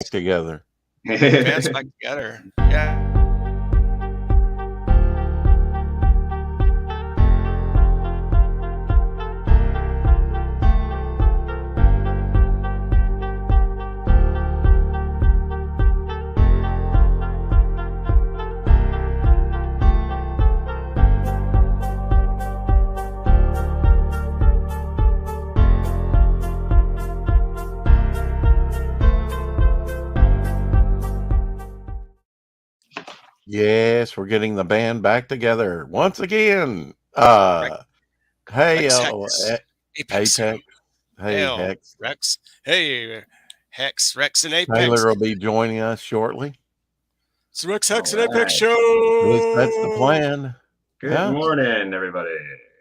together. Bands back together. Yeah. Yes, we're getting the band back together once again. Hey, Rex Hex. Apex. Apex. Hey, Hell, Hex. Rex. Hey, Hex. Rex and Apex. Taylor will be joining us shortly. It's the Rex Hex and All Apex right. show. At least that's the plan. Good Yeah. morning, everybody.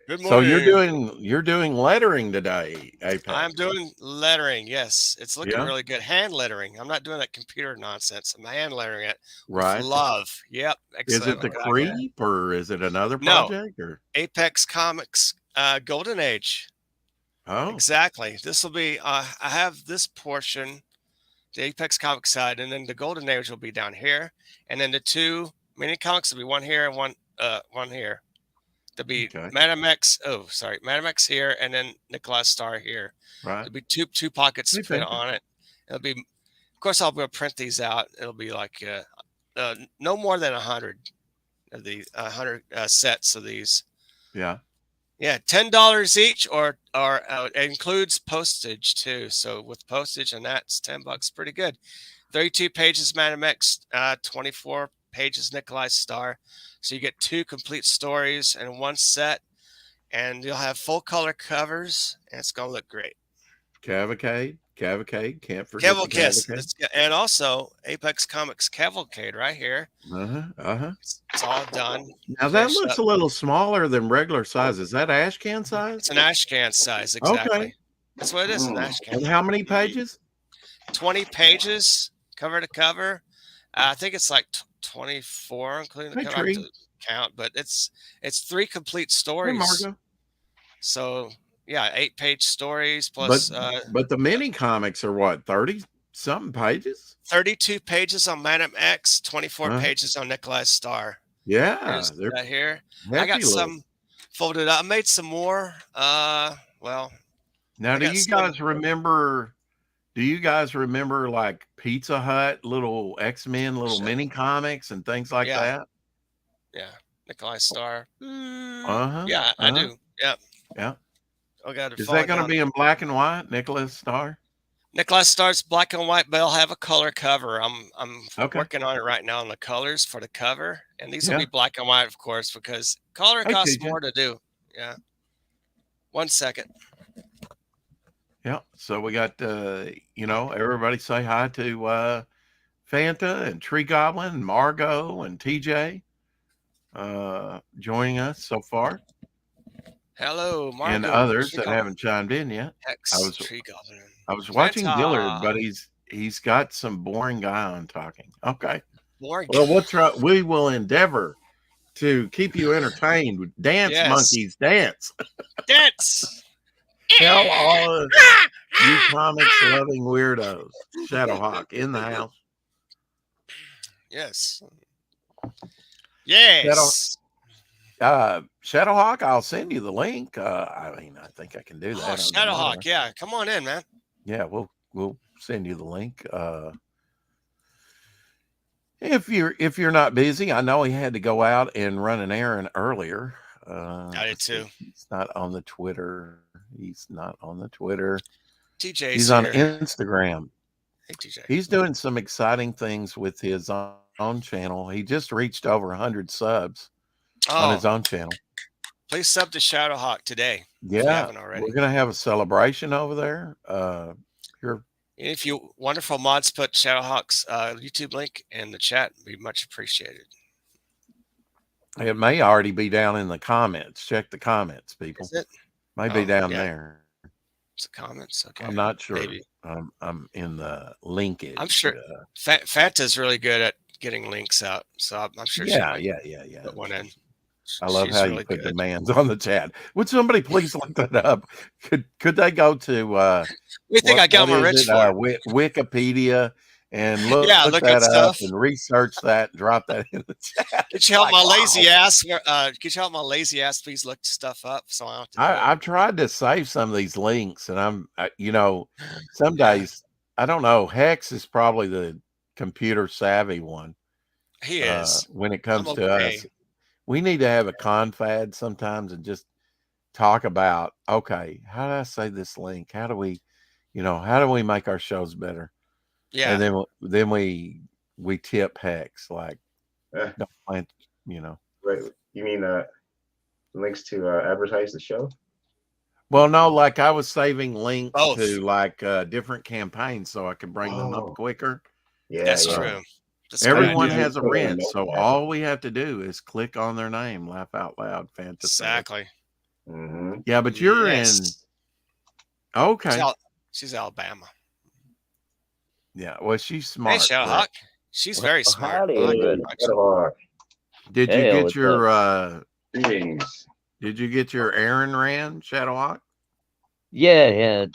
Good So morning. you're doing lettering today, Apex. I'm doing lettering. Yes, it's looking Yeah. really good. Hand lettering. I'm not doing that computer nonsense. I'm hand lettering it Right. with love. Yep. Is Excellent. it the Creep or is it another No. project or Apex Comics Golden Age. oh Exactly. This will be. I have this portion, the Apex Comics side, and then the Golden Age will be down here, and then the two mini comics will be one here and one here. There'll be okay. Madam X. Oh, sorry, Madam X here, and then Nicholas Star here. Right. There'll be two pockets to Okay. fit on it. It'll be, of course, I'll be able to print these out. It'll be like no more than 100 of the 100 sets of these. Yeah. Yeah, $10 each, or it includes postage too. So with postage and that's $10, pretty good. 32 pages Madam X, 24 pages Nikolai Star. So you get 2 complete stories in one set, and you'll have full color covers, and it's gonna look great. Cavalcade, can't forget the Cavalcade. And also Apex Comics Cavalcade right here. It's all done. Now that looks a little smaller than regular size. Is that ash can size? It's an ash can size, exactly. Okay. That's what it is, an ash can. And how many pages? 20 pages, cover to cover. I think it's like 24, including the cover to count, but it's 3 complete stories. Hey, Margo. So yeah, 8-page stories plus. But the mini comics are what, 30-something pages? 32 pages on Madam X, 24 pages on Nikolai Star. Yeah, they're right here. I got some folded up. I made some more. Well. Now, do you guys remember like Pizza Hut, little X-Men, little mini comics and things like that? Yeah, Nikolai Star. Yeah, I do. Yep. Yeah. Oh God, is that going to be in black and white, Nicholas Star? Nicholas Star's black and white, but I'll have a color cover. I'm working on it right now on the colors for the cover, and these will be black and white, of course, because color costs more to do. Yeah. 1 second. Yeah. So we got everybody say hi to Fanta and Tree Goblin and Margo and TJ joining us so far. Hello, Margo. And others that haven't chimed in yet. Tree Goblin. I was watching Dillard, but he's got some boring guy on talking. Okay. Boring. Well, what's right? We will endeavor to keep you entertained. Dance, monkeys, dance. Dance. Tell all of you comics loving weirdos. Shadowhawk in the house. Yes. Yes. Shadowhawk, I'll send you the link. I think I can do that. Oh, Shadowhawk, yeah. Come on in, man. Yeah, we'll send you the link. If you're not busy, I know he had to go out and run an errand earlier. I did too. He's not on the Twitter. TJ, he's on Instagram. Hey, TJ. He's doing some exciting things with his own channel. He just reached over 100 subs on his own channel. Please sub to Shadowhawk today. Yeah, if you haven't already. We're gonna have a celebration over there. If you wonderful mods put Shadowhawk's YouTube link in the chat, it'd be much appreciated. It may already be down in the comments. Check the comments, people. Is it? Might be down there. It's the comments. Okay. I'm not sure. Maybe. I'm in the linkage. I'm sure. Fanta's really good at getting links out, so I'm sure. Yeah. Put one in. I love how you put demands on the chat. Would somebody please look that up? Could they go to? We think I got them original. Wikipedia and look Yeah, look at that up stuff. and research that and drop that in the chat. Could you help Like, my wow. lazy ass? Could you help my lazy ass please look stuff up so I don't have to do it? I've tried to save some of these links, and some days I don't know. Hex is probably the computer savvy one. He is. When it I'm comes to okay. us. We need to have a confad sometimes and just talk about, okay, how do I say this link? How do we make our shows better? Yeah. And then we tip Hex like, Uh, don't plan, you know. Right. You mean links to advertise the show? Well, no, like I was saving links Both. to like different campaigns so I could bring them up quicker. Yeah, That's yeah. true. That's a good Everyone idea. has a Put it on rent, so Notepad. all we have to do is click on their name, laugh out loud, fantasy. Exactly. Mm-hmm. Yeah, but you're Yes. in. Okay. She's Alabama. Yeah. Well, she's Hey, smart. Shadowhawk. She's very smart. Howdy, I like her everybody. complexion. Shadowhawk. Did you Hey, get what's your Greetings. did you get your errand ran, Shadowhawk? Yeah.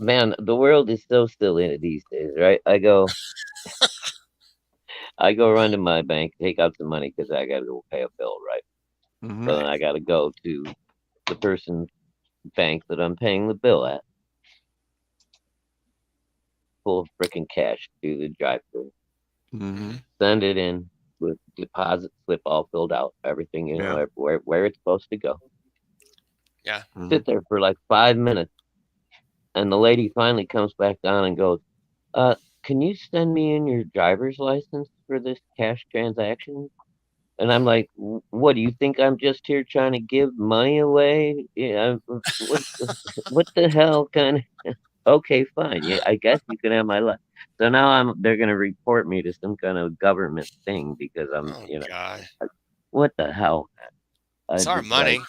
Man, the world is so still in it these days, right? I go run to my bank, take out some money because I got to go pay a bill, right? Mhm. So then I got to go to the person's bank that I'm paying the bill at, full of freaking cash to the drive-through. Mhm. Send it in with deposit slip all filled out, everything, Yeah. where it's supposed to go. Mhm. Sit there for like 5 minutes, and the lady finally comes back down and goes, can you send me in your driver's license for this cash transaction? And I'm like, what do you think? I'm just here trying to give money away? Yeah, what the hell kind of? Okay, fine. Yeah, I guess you can have my life. So now they're gonna report me to some kind of government thing because I'm, Oh, God. what the hell? It's our just like- money.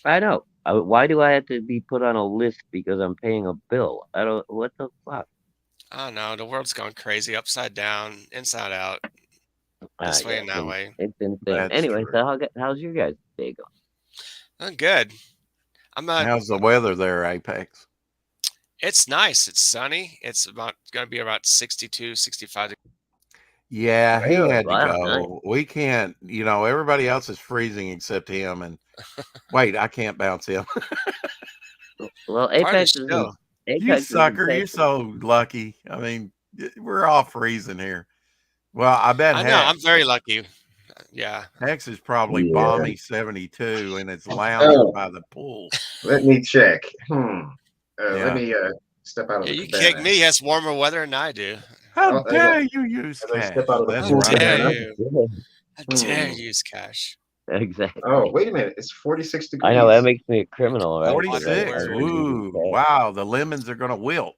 I know. Why do I have to be put on a list because I'm paying a bill? What the fuck? I don't know. The world's gone crazy, upside down, inside out, this way and that way. It's insane. That's Anyway, true. so how's your guys' day going? Oh, good. I'm not. How's the weather there, Apex? It's nice. It's sunny. It's going to be about 62, 65. Yeah, Really? he had to Wow, go. nice. We can't, everybody else is freezing except him. And wait, I can't bounce him. Well, Part of the Apex is show. You sucker, you're so lucky. I mean, we're all freezing here. Well, I bet I know. I'm very lucky. Yeah. Hex is probably Yeah. balmy 72 and it's lounging by the pool. Let me check. Yeah. Let me step out of Yeah, the you cabana. kick me. He has warmer weather than I do. How As dare you use as I cash? step out of the That's pool right. dare cabana. you. How dare Hmm. you use cash? Exactly. Oh, wait a minute. It's 46 degrees. I know that makes me a criminal, right? 46. Word. Ooh, wow. The lemons are going to wilt.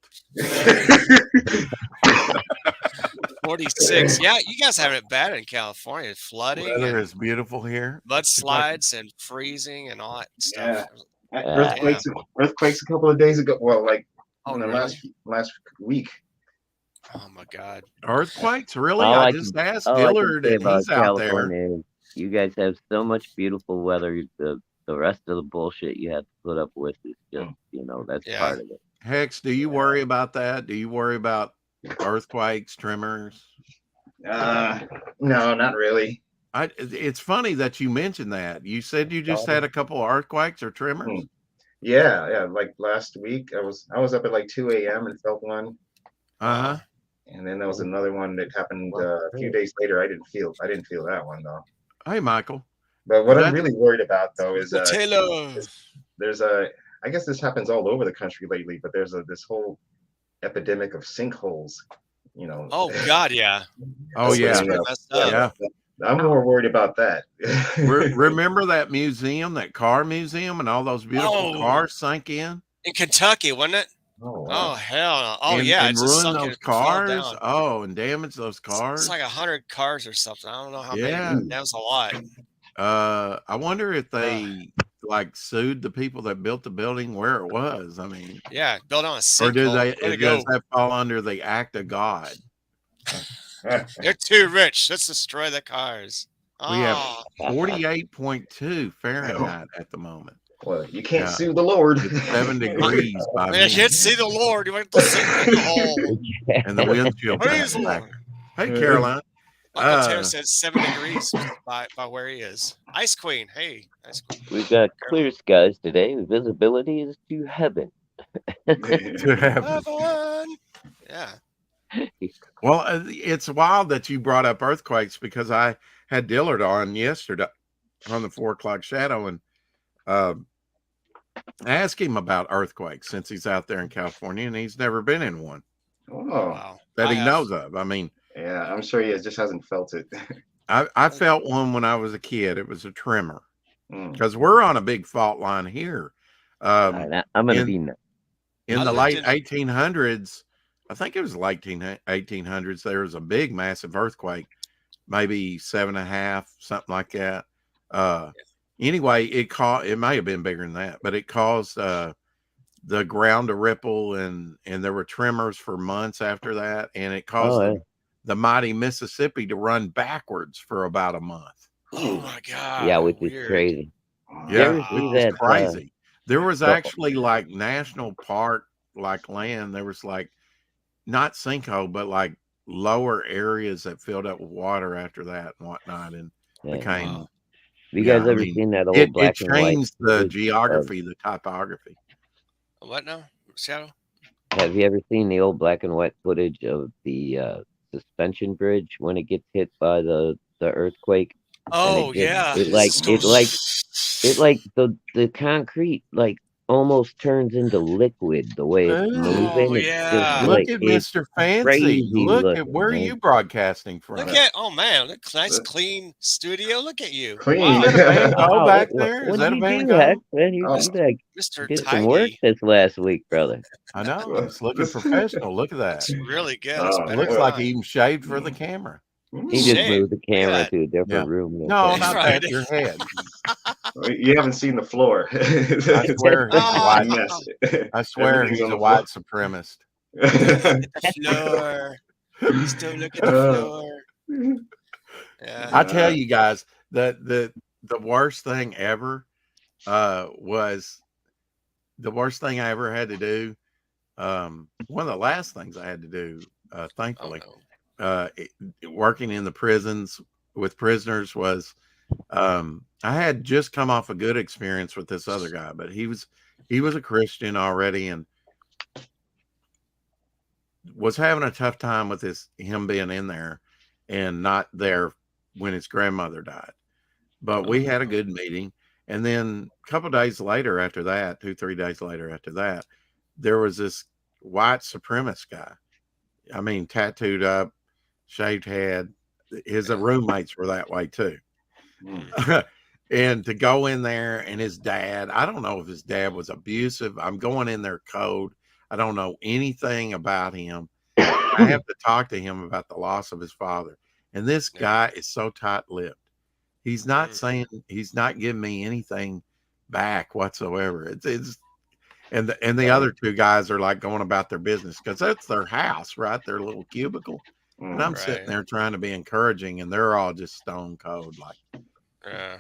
46. Yeah, you guys having it bad in California. Flooding Weather and is beautiful here. mudslides and freezing and all that stuff. Earthquakes a couple of days ago. Well, like Oh, in the really? last week. Oh, my God. Earthquakes? Really? All I I just asked All I can Dillard say and about he's out there. California is you guys have so much beautiful weather. The rest of the bullshit you have to put up with is just, that's Yeah. part of it. Hex, do you worry about that? Do you worry about earthquakes, tremors? No, not really. It's funny that you mentioned that. You said you just had a couple of earthquakes or tremors. Yeah. Like last week, I was up at like 2 a.m. and felt one, Uh-huh. and then there was another one that happened a few days later. I didn't feel that one though. Hey, Michael. But what I'm really worried about though is Taylor. there's I guess this happens all over the country lately, but there's this whole epidemic of sinkholes. Oh, God, yeah. Oh, That's yeah. what's Pretty messed up. Yeah. I'm more worried about that. Remember that museum, that car museum, and all those beautiful Oh. cars sank in? In Kentucky, wasn't it? Oh, wow. Oh, hell no. Oh, and, yeah. and It's just ruined sunk those and fell cars. down. Oh, and damaged those cars. It's like 100 cars or something. I don't know how Yeah. many. That was a lot. I wonder if they sued the people that built the building where it was. I mean, Yeah, built on a sinkhole. or do Way to go. does that fall under the act of God? They're too rich. Let's destroy the cars. We have Oh, 48.2 Fahrenheit at the moment. Well, you can't Yeah. sue the Lord. It's 7 degrees by Man, you me, can't see the Lord. You went to sink in the hole. and the windshield Praise the back. Lord. Hey, Caroline. Uncle Tim says 7 degrees by where he is. Ice Queen. Hey, Ice Queen. We've got clear skies today. Visibility is to heaven. To heaven. Heaven. Yeah. Well, it's wild that you brought up earthquakes because I had Dillard on yesterday on the 4 o'clock shadow, and I asked him about earthquakes since he's out there in California and he's never been in one Oh, Wow. that I he have. knows of. I mean, yeah, I'm sure he just hasn't felt it. I felt one when I was a kid. It was a tremor Mm. because we're on a big fault line here. All right, I'm going to in- be nuts. In I the lived late 1800s, I think it was late 1800s, there was a big, massive earthquake, maybe 7.5, something like that. Anyway, it may have been bigger than that, but it caused the ground to ripple, and there were tremors for months after that, and it caused Oh, the mighty Mississippi to run backwards for about a month. Oh my God. yeah, which is weird. crazy. Wow. You ever Yeah, see it was that, crazy. There was the- actually like national park, like land. There was like not sinkhole, but like lower areas that filled up with water after that and whatnot, and Yeah. became. Wow. Have you Yeah, guys I ever mean, seen that old It black and white? changed the footage geography, the topography. What now? Shadow? Have you ever seen the old black and white footage of the suspension bridge when it gets hit by the earthquake? Oh, it just- yeah. it like- Just it goes- like- It like the concrete like almost turns into liquid the way it's Ooh. moving. Oh, It's yeah. just Look like at it's Mr. Fancy. crazy Look at looking, where are man. you broadcasting from? Look at, oh man, look, nice Look. clean studio. Look at you. Clean. Wow, Is that a Van Gogh Wow, back what- there? Is what'd that a you Van do, Gogh? Hex? Man, you Oh. like Mr. did some work Tidy. this last week, brother. I know. Well, It's looking this- professional. Look at that. It's really good. Oh, It's It better looks than like mine. he even shaved for the camera. He just Shame. moved the Look at camera that. to a different room. and No, okay. not Right. that. Your head. You haven't seen the floor. I swear he's a Ah. white. Mess. I swear Everything's he's on a the white supremacist. The floor. Still look at the floor. Yeah. I tell you guys, the worst thing ever was the worst thing I ever had to do. One of the last things I had to do, Oh, thankfully, no. working in the prisons with prisoners was I had just come off a good experience with this other guy, but he was a Christian already and was having a tough time with him being in there and not there when his grandmother died. But we had a good meeting. And then a couple of days later after that, 2-3 days later after that, there was this white supremacist guy. I mean, tattooed up, shaved head. His roommates were that way too. And to go in there and his dad, I don't know if his dad was abusive. I'm going in their code. I don't know anything about him. I have to talk to him about the loss of his father. And this guy is so tight-lipped. He's not saying, he's not giving me anything back whatsoever. And the other two guys are like going about their business because that's their house, right? Their little cubicle. And I'm sitting Right. there trying to be encouraging, and they're all just stone cold. Like, Yeah.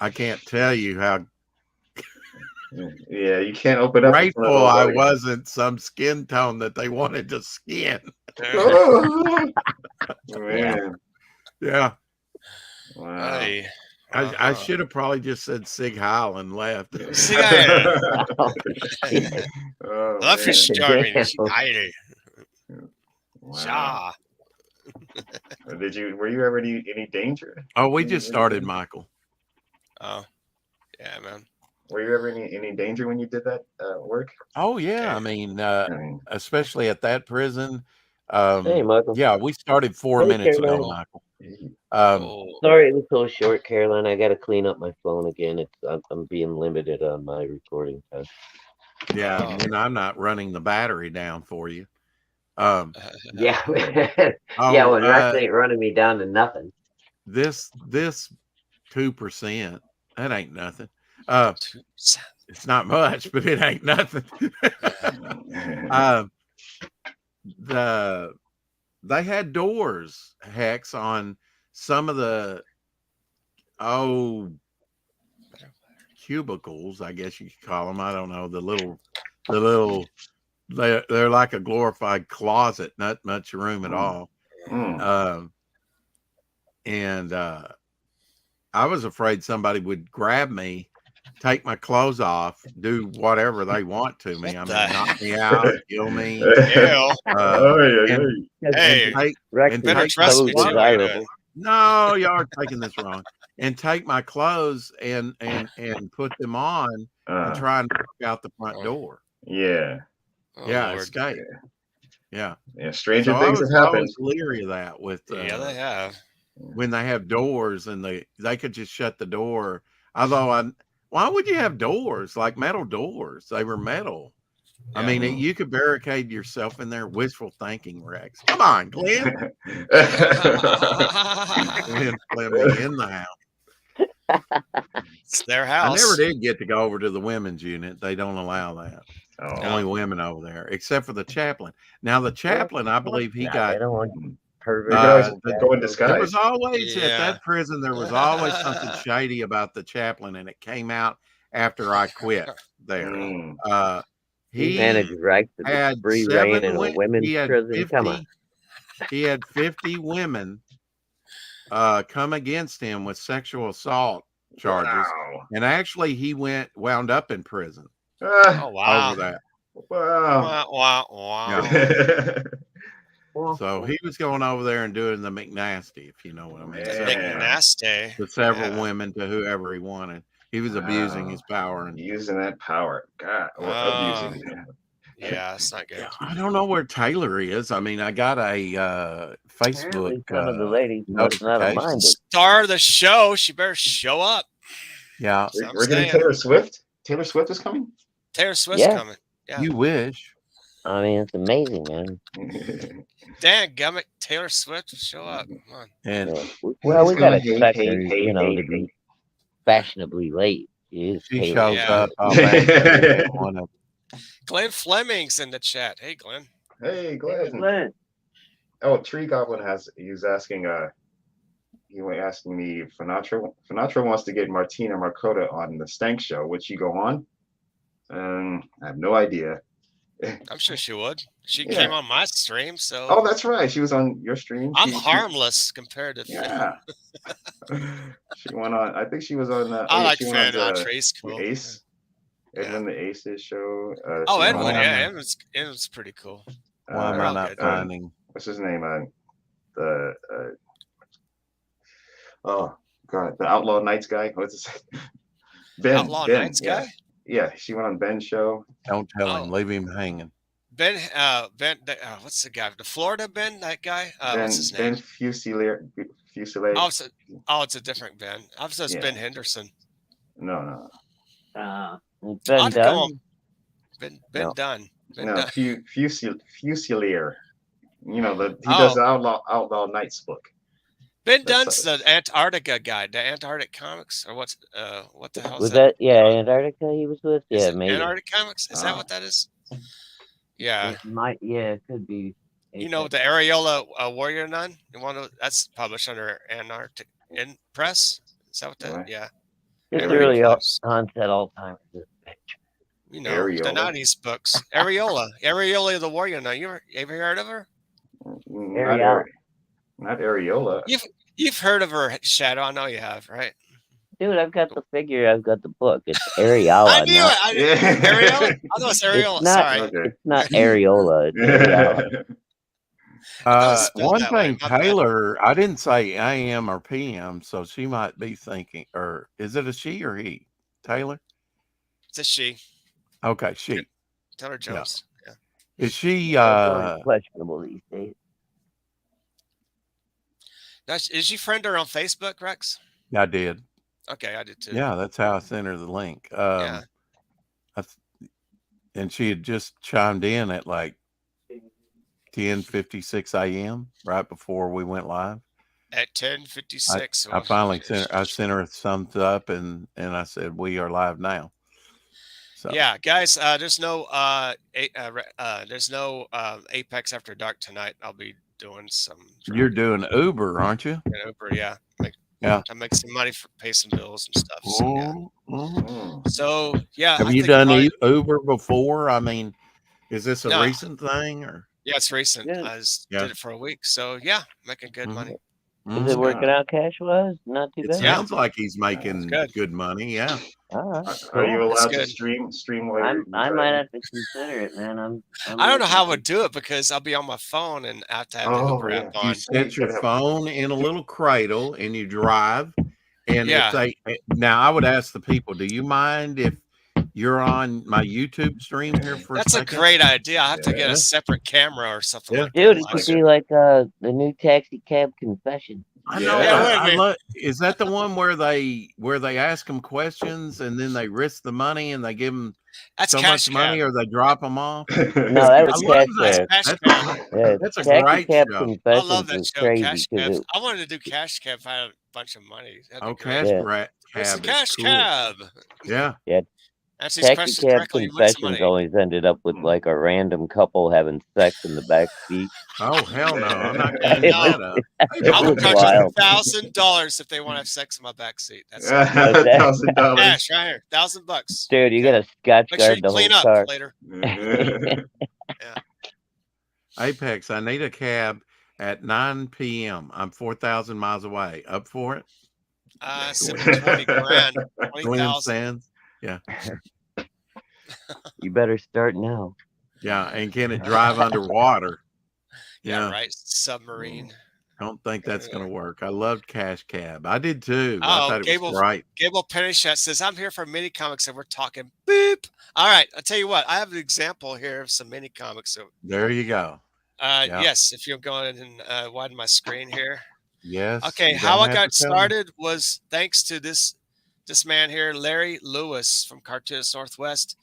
I can't tell you how Yeah, you can't open up. in front grateful of I those wasn't some skin tone that they wanted to skin. Oh, man. Yeah. Wow. Hey. I should have probably just said Sig Heil and left. Sig Heil. Oh, Love man. is charming. Damn. Heidi. Wow. Shaw. Were you ever in any danger? Oh, we just started, Michael. Oh. Yeah, man. Were you ever in any danger when you did that work? Oh, yeah. I mean, I mean, especially at that prison. Hey, Michael. Yeah, we started 4 Hey, minutes ago, Caroline. Michael. Oh. Sorry it was so short, Caroline. I got to clean up my phone again. I'm being limited on my recording time. Yeah, Oh. and I'm not running the battery down for you. Yeah, Oh, yeah. Well, Rex ain't running me down to nothing. this 2%, that ain't nothing. It's not much, but it ain't nothing. They had doors, Hex, on some of the cubicles, I guess you could call them. I don't know, the little. They're like a glorified closet, not much room at all. Mm. And I was afraid somebody would grab me, take my clothes off, do whatever they want to me. What I mean, the knock me out, kill me. Ew. Oh, yeah, and- Hey, take, Rex and better take trust my me so too. clothes- desirable. No, y'all are taking this wrong. And take my clothes and put them on and try and walk out the front door. yeah. Oh, Yeah, Lord. escape. Yeah. Yeah. Stranger So things have I happened. was leery of that with Yeah, they have. when they have doors and they could just shut the door. Although why would you have doors like metal doors? They were metal. I Yeah. mean, you could barricade yourself in there. Wishful thinking, Rex. Come on, Glenn. Glenn Fleming in the house. It's their I house. never did get to go over to the women's unit. They don't allow that. Oh, No. Only women over there, except for the chaplain. Now the chaplain, I believe he Nah, got. they don't want perverts. You could always the- go in There disguise. was always Yeah. at that prison. There was always something shady about the chaplain, and it came out after I quit there. Mm. He managed right to the had free reign 7 in a women. women's He had prison. Come on. 50. He had 50 women come against him with sexual assault charges, Wow. and actually he wound up in prison Oh, wow. over that. Wow. Wow, wow. So he was going over there and doing the McNasty, if you know what I mean. Yeah. Several- Nasty. to several Yeah. women to whoever he wanted. He was abusing his power. And Using that power. God. Or abusing it. Yeah, it's not good. I don't know where Taylor is. I mean, I got a Apparently Facebook some of the ladies must not have notification. minded. Star of the show. She better show up. Yeah, So I'm We're getting saying. Taylor Swift. Taylor Swift is coming. Taylor Swift's Yeah. coming. Yeah. you wish. I mean, it's amazing, man. Dan gummit, Taylor Swift will show up. Come on. And Yeah. Well, we gotta Hey, expect hey, her, hey, you know, hey, to be fashionably late. She is she Taylor. shows Yeah. up. I'll answer one of Glenn Fleming's in the chat. Hey, Glenn. Hey, Glenn. Oh, Tree Goblin he's asking he was asking me if Finatra wants to get Martina Marcota on the Stank Show. Would she go on? I have no idea. I'm sure she would. She Yeah. came on my stream, so Oh, that's right. She was on your stream. I'm She- harmless compared to Finn. Yeah. She went on. I think she was on. I like she went Finn. on Entree's the cool. Ace. Edwin the Aces show. Oh, she Edwin. went on, Yeah, Edwin's pretty cool. why am They're I all not good. finding? What's his name? Oh God, the Outlaw Nights guy. What's his Ben? Outlaw Ben, Nights yeah. guy. Yeah, she went on Ben's show. Don't tell him. Oh. Leave him hanging. Ben. What's the guy? The Florida Ben. That guy. Ben What's his name? Fusilier. It's a different Ben. I was Yeah. Ben Henderson. No. Ben I'd go Dunn. on Ben No. Dunn. Ben No, Dunn. Fusilier. You know, he Oh. does the Outlaw Nights book. Ben That's Dunn's the Antarctica guy, the Antarctic Comics, or what the hell is Was that? that Antarctica he was with? Is Yeah, it maybe. Antarctic Comics? Is that Oh. what that is? Yeah. It might. Yeah, it could be. You know the Areola Warrior Nun? That's published under Antarctic Press. Is that what that? Right. Yeah. It's Antarctic really Press. onset Alzheimer's. This bitch. You know Areola? the '90s books. Areola the Warrior Nun. You ever heard of her? Not Areola. You've heard of her, Shadow. I know you have, right? Dude, I've got the figure. I've got the book. It's Areola. I knew not, it. I knew Yeah. Areola. I thought it was Areola. It's not- Sorry. Okay. It's not Areola. It's Areola. was spelled One that way, thing, my bad. Taylor, I didn't say AM or PM, so she might be thinking, or is it a she or he? Taylor? It's a she. Okay, she. Taylor Jones. Yeah. Is she It's always questionable these days. Now, is you friend her on Facebook, Rex? I did. Okay, I did too. Yeah, that's how I sent her the link. Yeah. And she had just chimed in at like 10:56 a.m. right before we went live. At 10:56. I finally sent her a thumbs up and I said we are live now. So Yeah, guys. There's no Apex After Dark tonight. I'll be doing some. you're doing Uber, aren't you? Uber, yeah. Yeah. I make some money for pay some bills and stuff. So yeah. So yeah. Have I you think done probably- Uber before? I mean, is this a No. recent thing or? Yeah, it's recent. Yeah. I just Yeah. did it for a week. So yeah, making good money. Is it working out cash wise? Not too It bad. sounds like he's making good. good money. Yeah. All right. Are you cool. allowed to good. stream while you're I might driving? have to consider it, man. I don't know how I would do it because I'll be on my phone and I have to have the Oh, Uber yeah. app on. You set your phone in a little cradle and you drive. And Yeah. if they now, I would ask the people, do you mind if you're on my YouTube stream here for That's a a second? great idea. I have to get Yeah. a separate camera or something Yeah. like Dude, that. it could be like the new taxi cab confession. I know. Yeah, I, wait a I minute. love, is that the one where they ask them questions and then they risk the money and they give them That's so Cash much money Cab. or they drop them off? No, that was I love Cash that. Cab. Cash That's, Cab. Yeah, that's a Taxi great Cab show. I Confessions love that was show, crazy Cash because Cab. it, I wanted to do Cash Cab if I had a bunch of money. That'd be Oh, great. Cash Yeah. It's the Cab is Cash cool. Cab. Yeah. Answer these Taxi questions Cab correctly, you win some Confessions money. always ended up with like a random couple having sex in the back seat. Oh, hell no. I'm not It cleaning was- that up. It I would was charge wild. $1,000 if they want to have sex in my back seat. That's it. $1,000. Cash right here, $1,000. Dude, you gotta scotch Make sure guard you the whole clean up car. later. Apex, I need a cab at 9 p.m. I'm 4,000 miles away. Up for it? 20 grand, Glenn 20,000. Sands. You better start now. Yeah. And can it drive underwater? Yeah, right. Submarine. Don't think that's going to work. I loved Cash Cab. I did too. I Oh, thought it Gable, was great. Gable Pennyshot says, I'm here for mini comics and we're talking boop. All right. I'll tell you what, I have an example here of some mini comics. So, There you go. Yeah. yes, if you'll go ahead and widen my screen here. Yes. Okay, you how don't I have got to tell me. started was thanks to this man here, Larry Lewis from Cartoonist Northwest.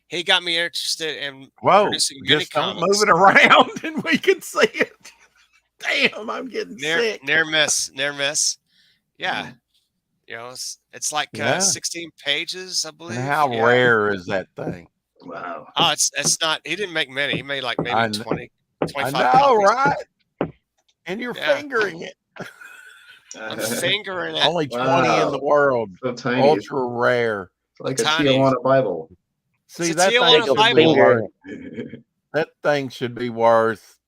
He got me interested in Whoa, producing mini just don't comics. move it around and we can see it. Damn, I'm getting sick. Near miss. Yeah. You know, it's like Yeah. 16 pages, I believe. And how Yeah. rare is that thing? Wow. Oh, it's not. He didn't make many. He made like maybe I kn- 20, I 25 know, copies. right? And you're Yeah. fingering it. I'm fingering it. Only 20 in Wow. the world. So tiny. It's Ultra rare. like a tiny. Tijuana Bible. See, It's a that Tijuana thing, should be Bible. worth, that thing should be worth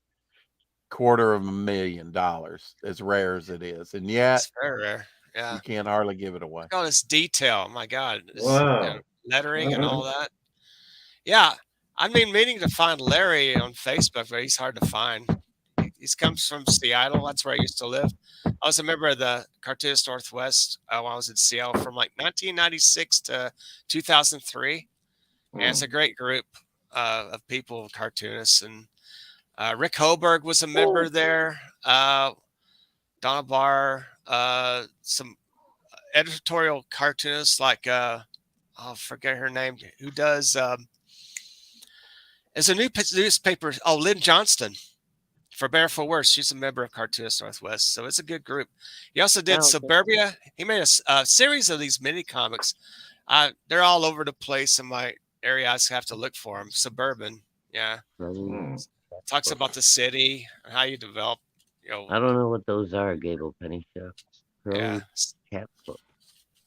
$250,000, as rare as it is. And yet, It's very rare. Yeah. you can't hardly give it away. Look at all this detail. My God. This, Wow. lettering and all that. Yeah. I've been meaning to find Larry on Facebook, but he's hard to find. He comes from Seattle. That's where I used to live. I was a member of the Cartoonist Northwest while I was in Seattle from like 1996 to 2003. And it's a great group of people, cartoonists. And Rick Hoberg was a member there. Donna Barr, some editorial cartoonists like, I'll forget her name, who does, it's a new newspaper. Oh, Lynn Johnston. For Better for Worse, she's a member of Cartoonist Northwest, so it's a good group. He also did Suburbia. He made a series of these mini comics. They're all over the place in my area. I just have to look for them. Suburban, yeah. Talks about the city and how you develop. You know, I don't know what those are, Gable Penny Shop. yeah. Cat book.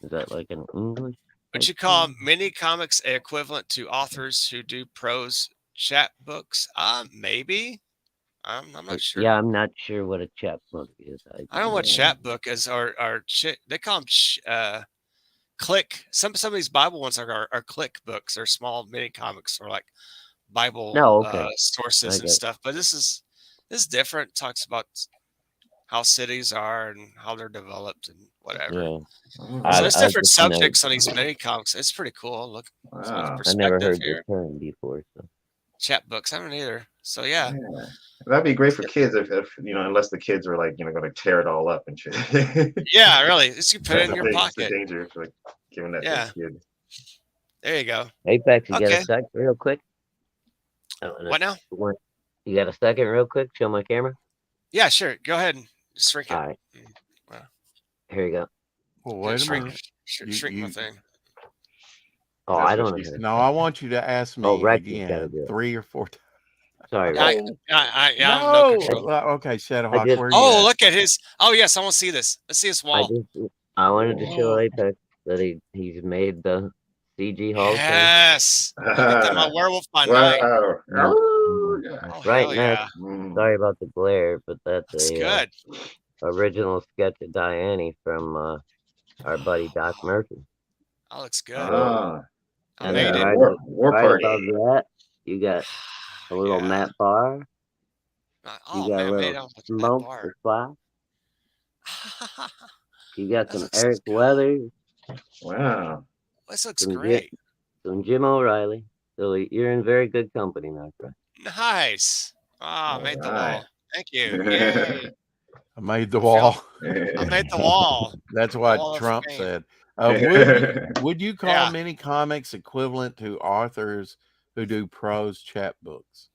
Is that like an English? Would you call mini comics equivalent to authors who do prose chat books? Maybe. I'm not sure. Yeah, I'm not sure what a chat book is. I don't know what chat book is, or they call them click. Some of these Bible ones are click books or small mini comics or like Bible sources and stuff. But this is different. It talks about how cities are and how they're developed and whatever. Yeah. So there's different subjects on these mini comics. It's pretty cool. Look, Wow. I never heard here. the term before. So. Chat books. I don't either. So yeah. That'd be great for kids if unless the kids are like, going to tear it all up and shit. Yeah, really. It's you put it in your It's pocket. a danger for giving that to a kid. There you go. Apex, you got a sec real quick? What now? You got a second real quick? Show my camera? Yeah, sure. Go ahead and shrink it. All right. Wow. Here you go. Well, wait a minute. Shrink my thing. Oh, I don't know. No, I want you to ask me again 3 or 4 times. Sorry, Yeah, Rick. I have no No. control. Okay, Shadowhawk, I just- where are you Oh, at? look at his. Oh, yes, I want to see this. Let's see his wall. I wanted to show Oh. Apex that he's made the CG Hall. Yes. Look at that, my werewolf by night. Wow. Yeah. Oh, yeah. Oh, Right hell now, yeah. Mm. Sorry about the glare, but that's That's a good. original sketch of Diane from our buddy Doc Murphy. That looks good. Ah, I And made then it. War right Party. above that, you got a little Yeah. Matt Barr. Oh, You got man, a I made little it with Matt Smoke Barr. the Fly. You got That some looks Eric good. Weathers, Wow. This looks some great. some Jim O'Reilly. So you're in very good company now, friend. Nice. Oh, I made the Alright. wall. Thank you. Yay. I made the wall. I made the wall. That's Wall what of Trump Fame. said. Would you call Yeah. mini comics equivalent to authors who do prose chapbooks?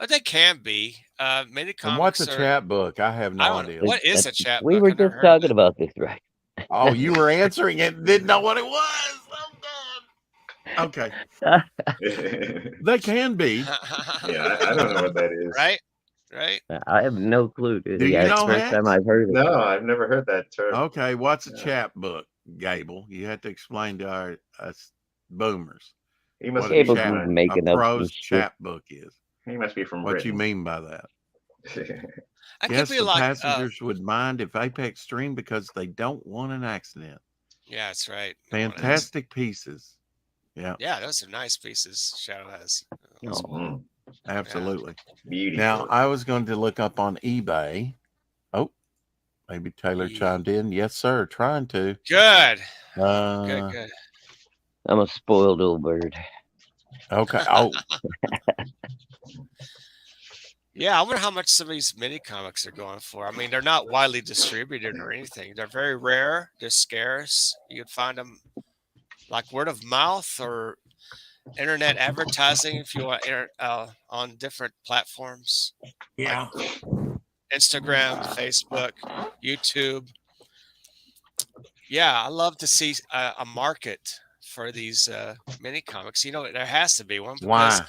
They can be. Many comics And what's a are. chapbook? I have no I don't idea. know. What is a chat We book? were I've never just heard of talking it. about this, right? Oh, you were answering it and didn't know what it was. I'm done. Okay. They can be. Yeah, I don't know what that is. Right? Right? I have no clue. Dude. Do you Yeah, it's know the first Hex? time I've heard of it. No, I've never heard that term. Okay, what's a Yeah. chapbook, Gable? You have to explain to us boomers He must what be a, Gable's from, chap, making a up some prose shit. chapbook is. he must be from What you Britain. mean by that? That Yes, could be the like. passengers would mind if Apex streamed because they don't want an accident. Yeah, that's right. No one is. Fantastic pieces. Yeah, Yeah, those are nice pieces. Shadow has. Those Oh, wall. Mm, absolutely. beautiful. Now, I was going to look up on eBay. Oh, maybe Taylor Yeah. chimed in. Yes, sir. Trying to. Good. Uh, Good. I'm a spoiled little bird. Okay. Oh, Yeah, I wonder how much some of these mini comics are going for. I mean, they're not widely distributed or anything. They're very rare. They're scarce. You can find them like word of mouth or internet advertising if you want on different platforms. yeah. Instagram, Facebook, YouTube. Yeah, I love to see a market for these mini comics. You know, there has to be one. Why?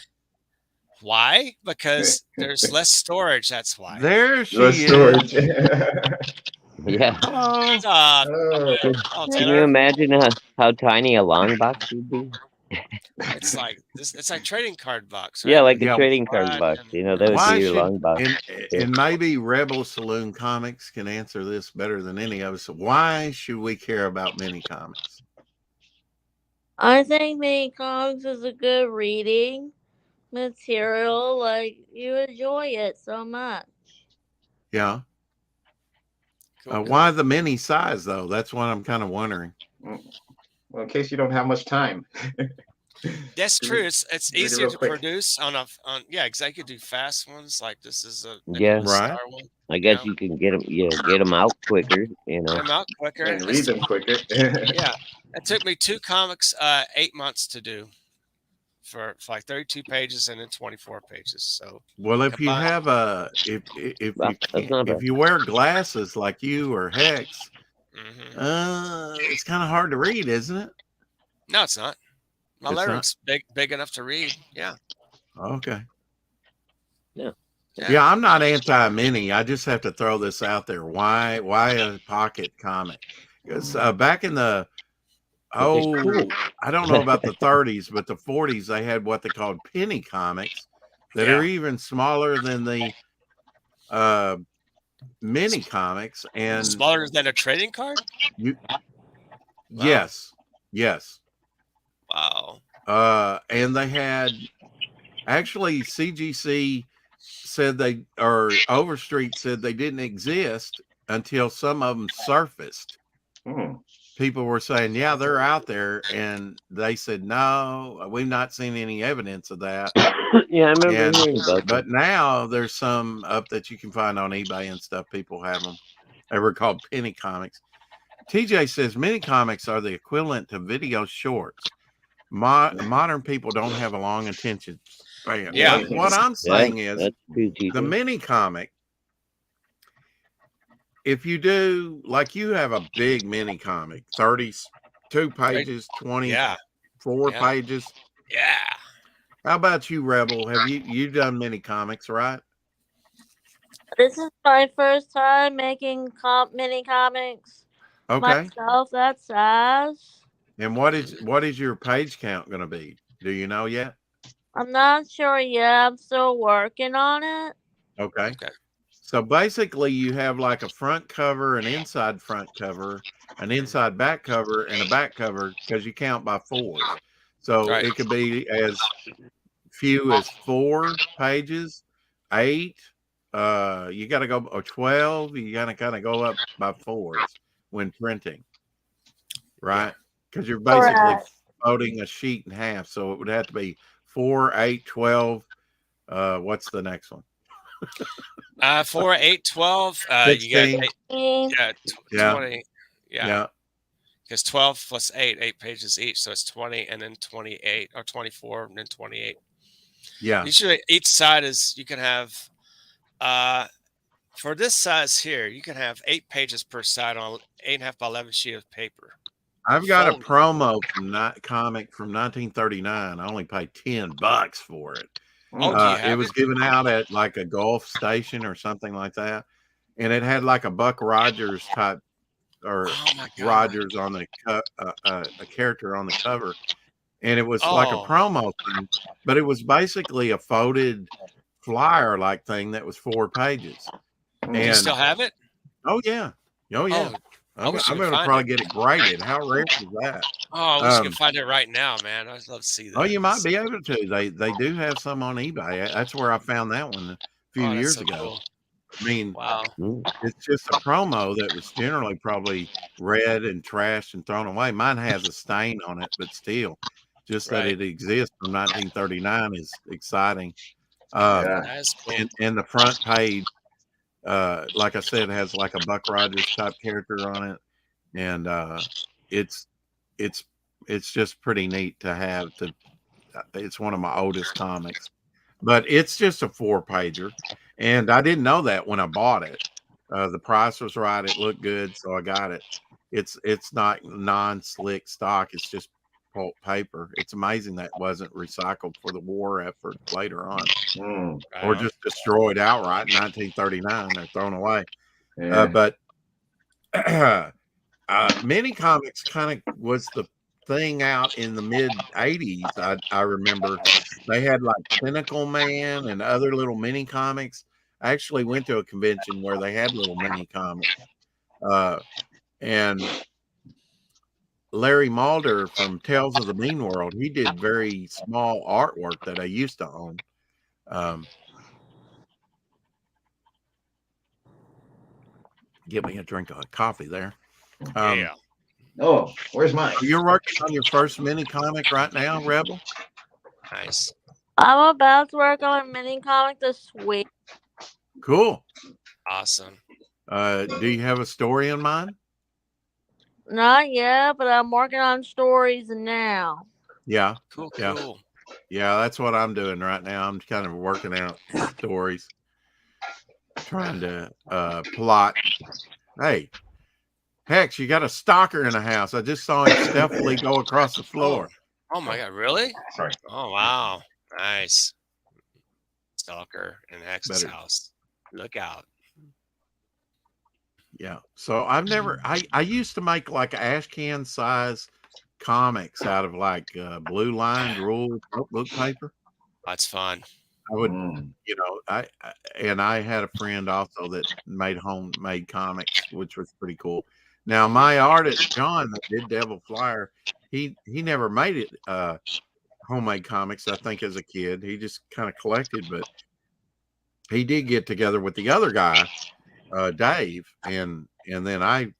Why? Because there's less storage. That's why. There she The is. storage. Yeah. Hello. Oh, Oh, Can you Taylor, imagine how tiny a long box would be? it's like this. It's like trading card box, right? Yeah, like a Yeah. trading card Right, box. and- You know, that would Why be your should- long box. And maybe Rebel Saloon Comics can answer this better than any of us. Why should we care about mini comics? I think mini comics is a good reading material. Like you enjoy it so much. Yeah. Cool. Why the mini size though? That's what I'm kind of wondering. well, in case you don't have much time. That's Read- true. It's read it easier real to quick. produce on yeah, exactly. You could do fast ones like this is a Yeah. Nicholas Right. Star one. I guess Yeah. you can get them out quicker. You Get know. them out quicker. And read them quicker. Yeah, it took me 2 comics 8 months to do for like 32 pages and then 24 pages. So Well, if you Combined. have Well, that's not if bad. you wear glasses like you or Hex, mhm. it's kind of hard to read, isn't it? No, it's not. My It's not? lettering's big enough to read. Yeah. Okay. Yeah. Yeah, I'm not anti-mini. I just have to throw this out there. Why a pocket comic? Because back in the I don't know about the 30s, but the 40s they had what they called penny comics that are even smaller than the mini comics. And Smaller than a trading card? yes. Wow. And they had actually CGC said Overstreet said they didn't exist until some of them surfaced. Hmm. People were saying, yeah, they're out there. And they said, no, we've not seen any evidence of that. Yeah, I remember And- hearing about that. But now there's some up that you can find on eBay and stuff. People have them. They were called penny comics. TJ says mini comics are the equivalent to video shorts. Modern people don't have a long attention span. Yeah. What I'm saying is That's true, the TJ. mini comic, if you do, like you have a big mini comic, 32 pages, 24 Yeah. Yeah. pages, Yeah. How about you, Rebel? Have you done many comics, right? This is my first time making mini comics Okay. myself that size. And what is your page count going to be? Do you know yet? I'm not sure yet. I'm still working on it. Okay. Okay. So basically, you have like a front cover, an inside front cover, an inside back cover, and a back cover because you count by fours. So Right. it could be as few as 4 pages, 8. You got to go or 12. You got to kind of go up by fours when printing, right? Because you're basically Correct. folding a sheet in half. So it would have to be 4, 8, 12. What's the next one? 4, 8, 12. You got 16. yeah, 20. Yeah. Yeah. Because 12 plus 8 pages each. So it's 20 and then 28 or 24 and then 28. Yeah. Usually each side is, you can have, for this size here, you can have 8 pages per side on 8.5 by 11 sheet of paper. I've got a Folded. promo from comic from 1939. I only paid $10 for it. Oh, do you have It was given out at like a Gulf station or something like that, and it had like a Buck Rogers type or Oh my God. Rogers on the a character on the cover, and it was like a Oh. promo thing, but it was basically a folded flyer like thing that was 4 pages. Do you And still have it? oh yeah, oh yeah. I wish I'm you could going to find probably get it graded. How rare is that? Oh, I wish you could find it right now, man. I'd love to see that. Oh, you might be able to. They do have some on eBay. That's where I found that one a few that's years so ago. cool. I mean, Wow. it's just a promo that was generally probably read and trashed and thrown away. Mine has a stain on it, but still, just that Right. it exists from 1939 is exciting. Yeah. That's cool. And the front page, like I said, has like a Buck Rogers type character on it, and it's just pretty neat to have. It's one of my oldest comics, but it's just a 4-pager, and I didn't know that when I bought it. The price was right; it looked good, so I got it. It's not non-slick stock; it's just pulp paper. It's amazing that wasn't recycled for the war effort later on, or Wow. just destroyed outright in 1939. They're thrown away. Yeah. But mini comics kind of was the thing out in the mid 80s. I remember they had like Pinnacle Man and other little mini comics. I actually went to a convention where they had little mini comics. And Larry Mulder from Tales of the Mean World, he did very small artwork that I used to own. Give me a drink of coffee there. Yeah. Oh, where's mine? You're working on your first mini comic right now, Rebel? Nice. I'm about to work on a mini comic this week. Cool. Awesome. Do you have a story in mind? Not yet, but I'm working on stories now. Yeah. Cool. Yeah. Cool. Yeah, that's what I'm doing right now. I'm kind of working out stories, trying to plot. Hey, Hex, you got a stalker in the house. I just saw him stealthily go across the floor. Oh my God! Really? Sorry. Oh wow! Nice. Stalker in Hex's Better. house. Look out! Yeah. So I've never. I used to make like ash can size comics out of like blue lined ruled notebook paper. That's fun. I would, you know, I had a friend also that made homemade comics, which was pretty cool. Now my artist John that did Devil Flyer, he never made it homemade comics. I think as a kid, he just kind of collected, but he did get together with the other guy, Dave, and then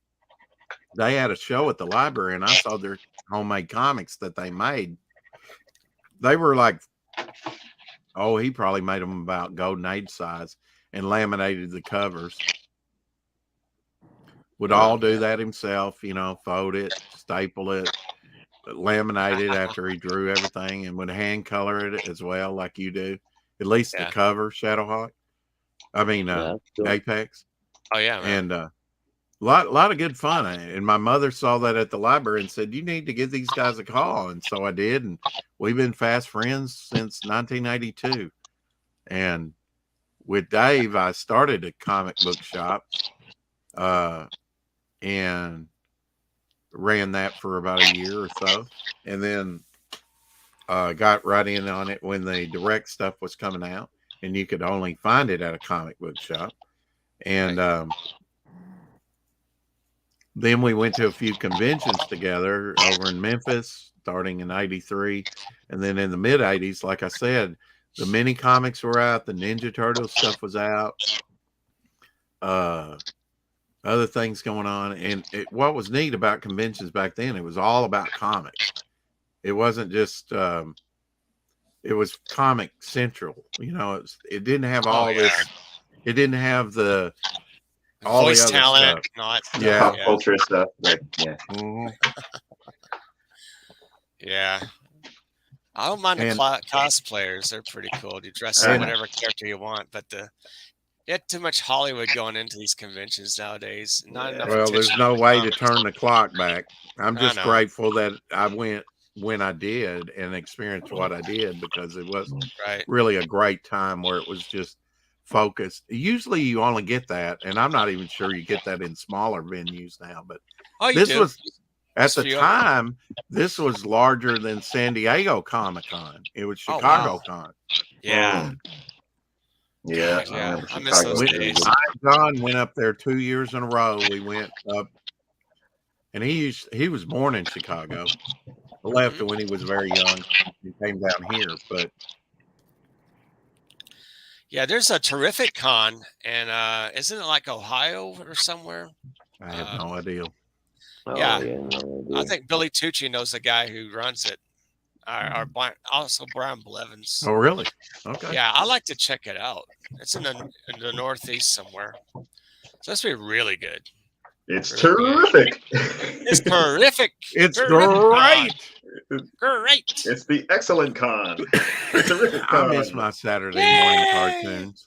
they had a show at the library, and I saw their homemade comics that they made. They were like, oh, he probably made them about Golden Age size and laminated the covers. Would all do that himself, you know, fold it, staple it, laminate it after he drew everything, and would hand color it as well, like you do. At least the cover, Shadowhawk. I mean, Yeah, cool. Apex. Oh yeah, man. And lot of good fun. And my mother saw that at the library and said, "You need to give these guys a call." And so I did, and we've been fast friends since 1982. And with Dave, I started a comic book shop, and ran that for about a year or so, and then got right in on it when the direct stuff was coming out, and you could only find it at a comic book shop. And then we went to a few conventions together over in Memphis, starting in '83, and then in the mid '80s, like I said, the mini comics were out, the Ninja Turtles stuff was out, other things going on. And what was neat about conventions back then, it was all about comics. It wasn't just it was comic central, you know. It didn't have all this, it didn't have the all voice the other talent, stuff. not Yeah. Pop culture stuff. Like, yeah. Mhm. Yeah. I don't mind the And- cosplayers. They're pretty cool. You dress in And- whatever character you want, but you had too much Hollywood going into these conventions nowadays. Not enough Well, there's attention no to way to comics. turn the clock back. I'm I just know. grateful that I went when I did and experienced what I did, because it was Right. really a great time where it was just focused. Usually you only get that, and I'm not even sure you get that in smaller venues now, but Oh, you this do. was at Just the for you. time, this was larger than San Diego Comic-Con. It was Oh, Chicago wow. Con. Yeah. Yeah. God, yeah. remember I miss Chicago those too. days. John went up there 2 years in a row. We went up, and he was born in Chicago. Left when he was very young. He came down here, but Yeah, there's a terrific con, and isn't it like Ohio or somewhere? I have no idea. Oh, Yeah. no I idea. think Billy Tucci knows the guy who runs it. Also Brian Blevins. Oh, really? Okay. Yeah, I like to check it out. It's in the Northeast somewhere. So that's be really good. It's Really terrific. It's terrific. It's Terrific great. Great. It's the excellent con. Terrific I con. miss my Saturday morning Yay! cartoons.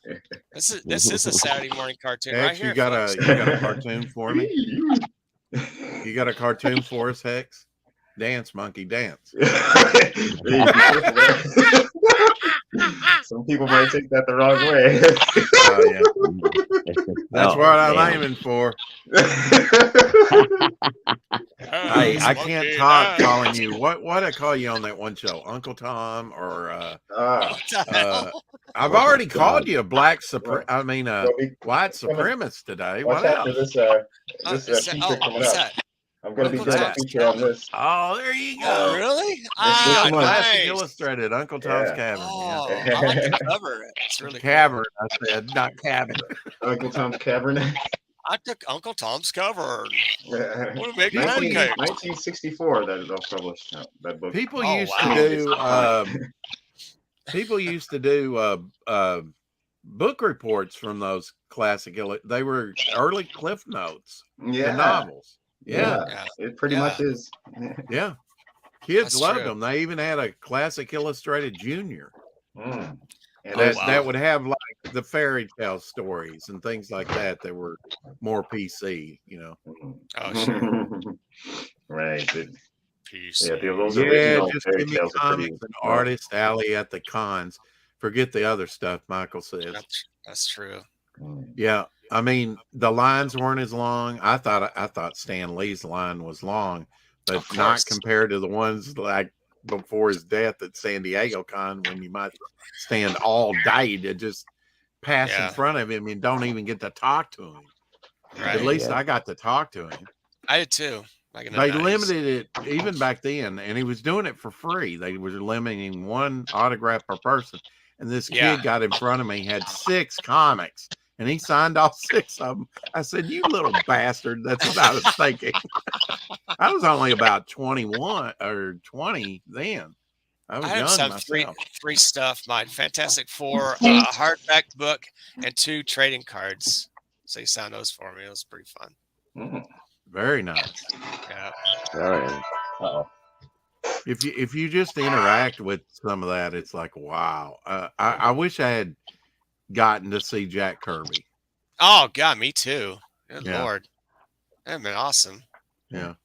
This is a Saturday morning cartoon right Hex, here. you got folks. a cartoon for me? You got a cartoon for us, Hex? Dance, monkey, dance. Some people might take that the wrong way. Oh, yeah. That's Oh, what I'm damn. aiming for. Hey, Hey, I can't talk calling you. What I call you on that one show? Uncle Tom or I've already called you a white supremacist today. Watch What out for else? this feature coming what's up. that? I'm going to be Uncle doing a Tom's feature on Cabin. this. Oh, there you Oh, go. really? This Ah, month. Classic nice. Illustrated, Uncle Tom's Yeah. Cabin. Oh, Yeah. I like the cover. It's really cool. Cavern, I said, not cabin. Uncle Tom's Cavern. I took Uncle Tom's cover. Yeah. Want to make pancakes? 1964 that they'll publish that book. People Oh, used wow. to do people used to do book reports from those classic. They were early Cliff Notes, the Yeah. novels. Yeah, Yeah. It pretty Yeah. much is. yeah. Kids That's loved true. them. They even had a Classic Illustrated Junior Mm. And Oh, that wow. that would have like the fairy tale stories and things like that. That were more PC, you know. Oh, sure. Right. Peace. Yeah, those Yeah, original just fairy give me tales are pretty. comics and Artist Alley at the cons. Forget the other stuff, Michael says. That's true. Mm. Yeah, I mean the lines weren't as long. I thought Stan Lee's line was long, but Of not course. compared to the ones like before his death at San Diego Con, when you might stand all day to just pass Yeah. in front of him and don't even get to talk to him. Right. At least Yeah. I got to talk to him. I did too. Like in the They 90s. limited it even back then, and he was doing it for free. They were limiting one autograph per person. And this Yeah. kid got in front of me, had 6 comics, and he signed all 6 of them. I said, "You little bastard." That's what I was thinking. I was only about 21 or 20 then. I was I had young some myself. three stuff. Mine Fantastic Four, hardback book, and 2 trading cards. So you signed those for me. It was pretty fun. Mm. Very nice. Yeah. All right. Uh-oh. If you just interact with some of that, it's like, wow. I wish I had gotten to see Jack Kirby. Oh God, me too. Good Yeah. Lord. That'd been awesome. Yeah.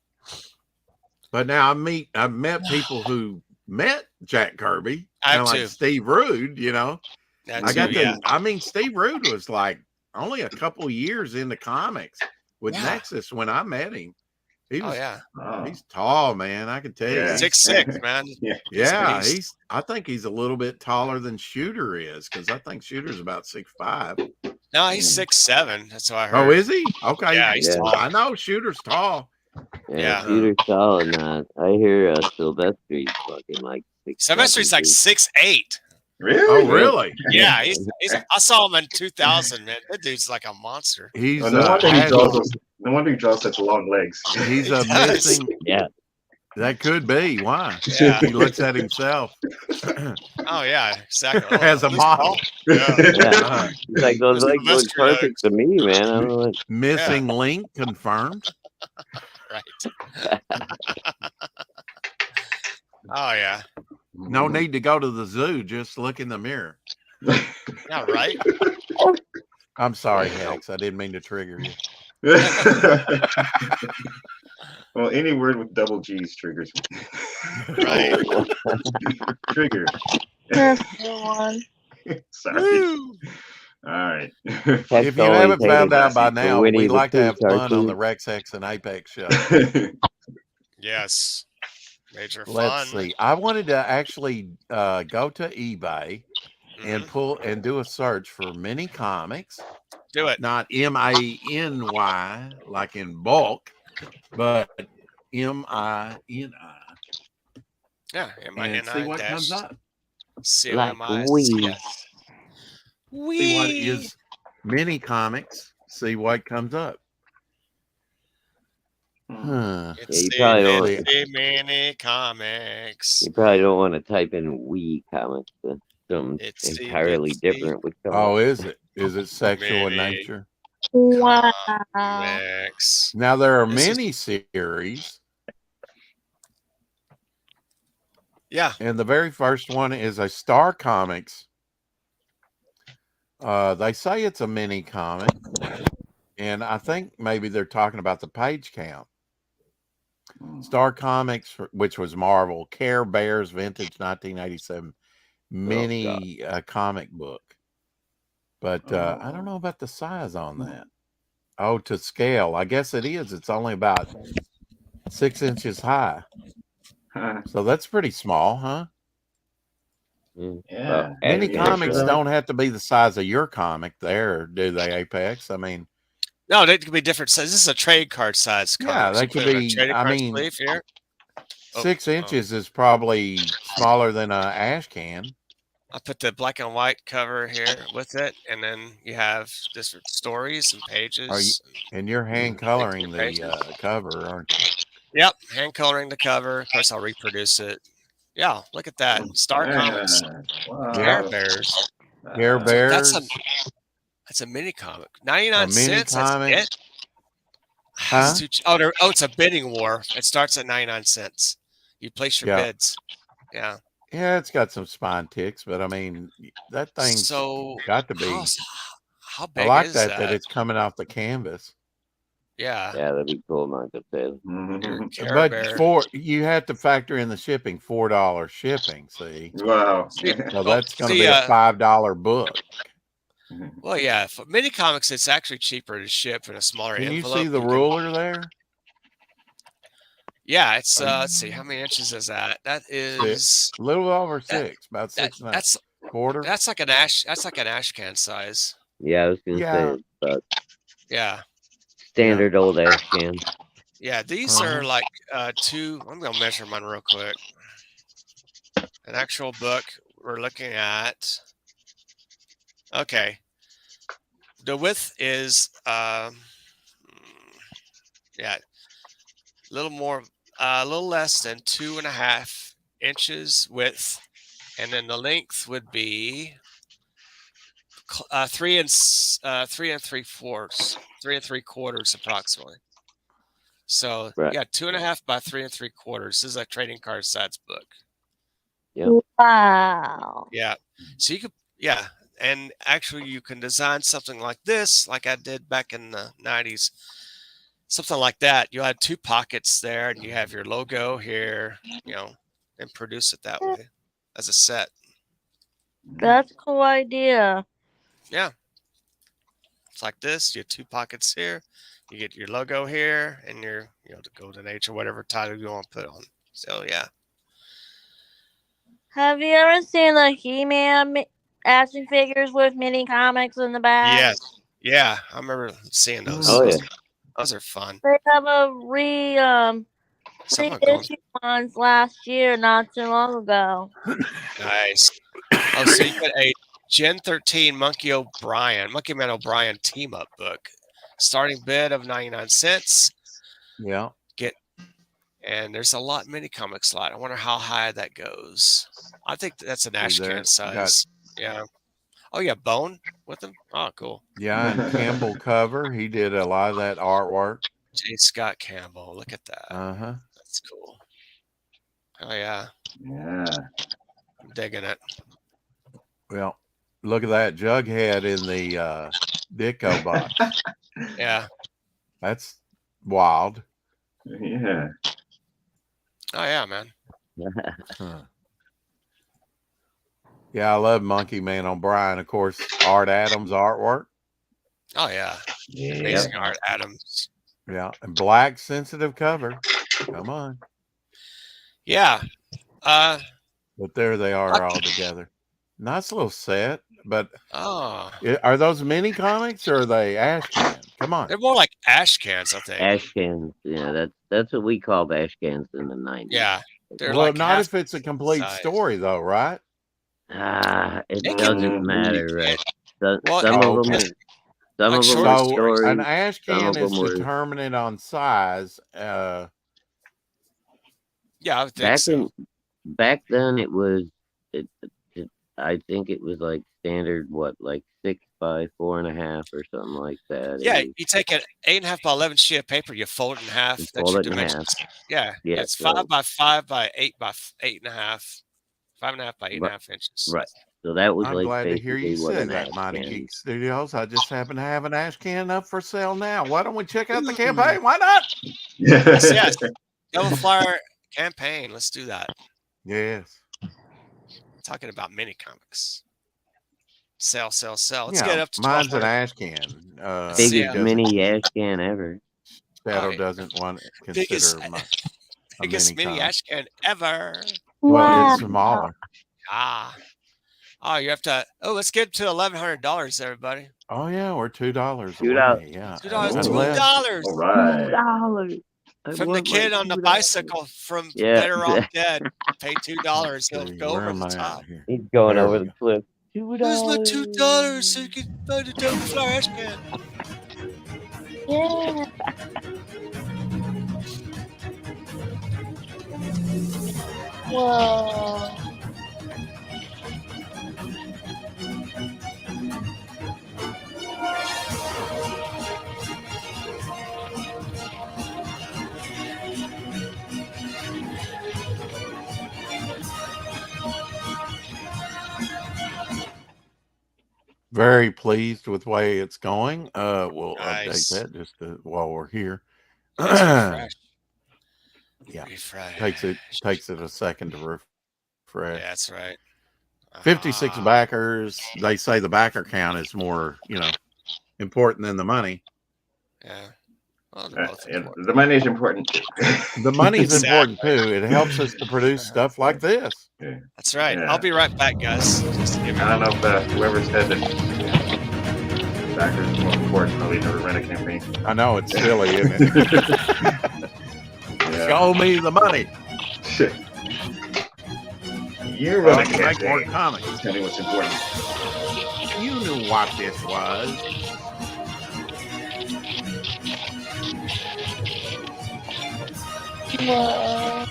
But now I've met people who met Jack Kirby, I have kind of like too. Steve Rude, you know. That I too, got to, yeah. I mean, Steve Rude was like only a couple years into comics with Yeah. Nexus when I met him. He Oh was, yeah. Oh, he's tall, man. I can tell you. Yeah. 6'6", man. yeah. Yeah, beast. I think he's a little bit taller than Shooter is, because I think Shooter's about 6'5". No, he's 6'7". That's what I heard. Oh, is he? Okay. Yeah, he's Yeah. tall. I know Shooter's tall. Yeah, Yeah. Shooter's tall and that. I hear Sylvester's fucking like 6'7", Sylvester's like too. 6'8". Really? Oh, really? Yeah, he's I saw him in 2000, man. That dude's like a monster. He's Well, no wonder he has- draws those, no wonder he draws such long legs. he's He a does. missing. Yeah. That could be why. Yeah. He looks at himself Oh yeah, exactly. as a He's model. tall. Yeah. Uh, He's like, those legs look Sylvester perfect to me, man. I don't know what. missing link confirmed. Right. Oh yeah. No need to go to the zoo. Just look in the mirror. Yeah, right. I'm sorry, Hex. I didn't mean to trigger you. Well, any word with double G's triggers me. Right. Trigger. That's the one. Sorry. Woo. All right. If you haven't found out by now, Winnie we the like to Pooh have fun on cartoon. the Rex X and Apex show. Yes. Major Let's fun. see. I wanted to actually go to eBay and Mhm. pull and do a search for mini comics, Do it. not MANY like in bulk, but MINI, Yeah. and see what comes up. CMIS. See what is mini comics. See what comes up. Huh. It's you the probably don't- Nifty Mini Comics. You probably don't want to type in Wii comics. Something It's the entirely Nifty different would come Oh, up. is it? Is it sexual in Mini. nature? Wow. Comics. Now there are This is- mini series, Yeah. and the very first one is a Star Comics. They say it's a mini comic, and I think maybe they're talking about the page count. Star Comics, which was Marvel, Care Bears Vintage 1987 mini comic book. But I don't know about the size on that. Oh, to scale. I guess it is. It's only about 6 inches high. So that's pretty small, huh? Yeah. Mini Yeah, comics sure. don't have to be the size of your comic there, do they, Apex? I mean, No, they could be different sizes. This is a trade card size. Yeah, comics. they You could put it in a be- trading I card mean- sleeve here. Oh, 6 oh. inches is probably smaller than a ash can. I'll put the black and white cover here with it, and then you have different stories and pages. And you're hand coloring the pages. cover, aren't you? Yep, hand coloring the cover. Of course, I'll reproduce it. Yeah, look at that. Star Comics Wow. Care Bears. Care Bears. That's a mini comic. 99 mini cents. comic. That's it. Huh? It's too it's a bidding war. It starts at 99 cents. You place your Yeah. bids. Yeah. Yeah, it's got some spine ticks, but I mean, that thing's So got to be. how big I like is that it's coming off the canvas. Yeah. Yeah, that'd be cool, Michael said. Mhm. Care But Bear. you have to factor in the shipping, $4 shipping. See, Wow. so that's going to see, be a $5 book. Well, yeah. For mini comics, it's actually cheaper to ship in a smaller Can you envelope. see the can- ruler there? Yeah, it's let's see, how many inches is that? That is A little over That- 6, about that, 6 and a that's quarter. that's like an ash can size. Yeah, I was gonna Yeah. say it's about Yeah. standard old ash can. Yeah, these are like two. I'm gonna measure mine real quick. An actual book we're looking at. Okay. The width is yeah, a little more, a little less than 2.5 inches width, and then the length would be 3 and 3.75 approximately. So Right. yeah, 2.5 by 3.75. This is a trading card size book. Wow. Yeah. So you could, yeah. And actually, you can design something like this, like I did back in the 90s. something like that. You had 2 pockets there, and you have your logo here, and produce it that way as a set. That's a cool idea. Yeah. It's like this. You have 2 pockets here. You get your logo here and your, the Golden Age or whatever title you want to put on. So, yeah. Have you ever seen the He-Man action figures with mini comics in the back? Yes. Yeah. I remember seeing those. Oh, yeah. Those are fun. They have a Some are going. reissue ones last year, not too long ago. Nice. Oh, so you get a Gen 13 Monkey Man O'Brien team up book. Starting bid of 99 cents. Yeah. And there's a lot mini comic slot. I wonder how high that goes. I think that's an ash can size. Yeah. Oh, yeah. Bone with them. Oh, cool. Yeah. And Campbell Cover. He did a lot of that artwork. J. Scott Campbell. Look at that. Uh-huh. That's cool. Oh, yeah. Yeah. I'm digging it. Well, look at that Jughead in the Ditko box. Yeah. That's wild. Yeah. Oh, yeah, man. Huh. Yeah, I love Monkey Man O'Brien. Of course, Art Adams artwork. Oh, yeah. Yeah. Amazing Art Adams. Yeah, and black sensitive cover. Come on. Yeah. But there they are all together. Nice little set. But are those mini comics or are they ash cans? Come on. They're more like ash cans, I think. Ash cans. Yeah, that's what we called ash cans in the 90s. Yeah. They're Well, like not if it's a complete story, though, right? It doesn't matter, right? Some of them are stories. An ash can is determined on size. Yeah, I would think so. Back then, it was. I think it was like standard, like 6 by 4.5 or something like that. Yeah, you take an 8.5 by 11 sheet of paper, you fold it in half. That's your dimensions. Yeah, it's 5 by 5 by 8 by 8.5, 5.5 by 8.5 inches. Right. So that was I'm glad to hear you say that, Mighty Geek Studios. I just happen to have an ash can up for sale now. Why don't we check out the campaign? Why not? Yes. Yellow Flyer campaign. Let's do that. Yes. Talking about mini comics. Sell. Let's Yeah, get up to mine's an ash can. Biggest mini ash can ever. Shadow doesn't want to consider biggest mini ash can ever. Well, it's smaller. Oh, you have to. Oh, let's get to $1,100, everybody. Oh yeah, we're $2 $2. away. Yeah, $2. All right. $2. From the kid on the bicycle from Better Off Dead, pay $2. He'll go over the top. He's going over the cliff. $2. Where's my $2 so you can buy the Double Flyer ash can? Yeah. Whoa. Very pleased with the way it's going. We'll Nice. update that just while we're here. Refresh. Yeah, Refresh. takes it a second to refresh. Yeah, that's right. 56 backers. They say the backer count is more, important than the money. Yeah. Well, they're both important. The money is important. The money's important too. It helps us to produce stuff like this. Yeah. That's right. Yeah. I'll be right back, guys. Just give me I don't know if whoever said that backers is more important than never run a campaign. I know it's silly, isn't it? Show me the money. You run a Make more campaign. comics. Tell me what's important. You knew what this was. Whoa.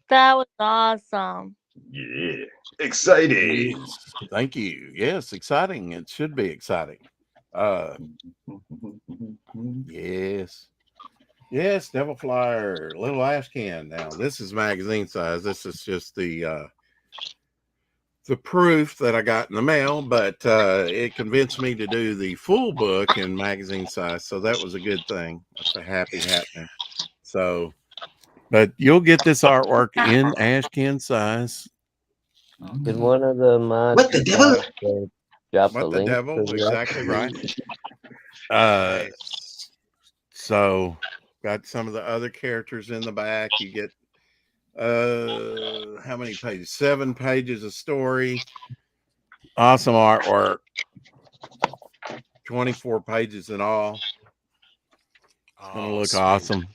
That was awesome. Yeah. Exciting. Yes. Thank you. Yes, exciting. It should be exciting. Yes. Yes, Devil Flyer, little ash can. Now, this is magazine size. This is just the the proof that I got in the mail, but it convinced me to do the full book in magazine size. So that was a good thing. That's a happy happening. So, but you'll get this artwork in Ashcan size. Did one of the mods What the devil? drop What a the link? devil? to Exactly right. Nice. So got some of the other characters in the back. You get how many pages? 7 pages of story. Awesome artwork. 24 pages in all. It's gonna look sweet. awesome.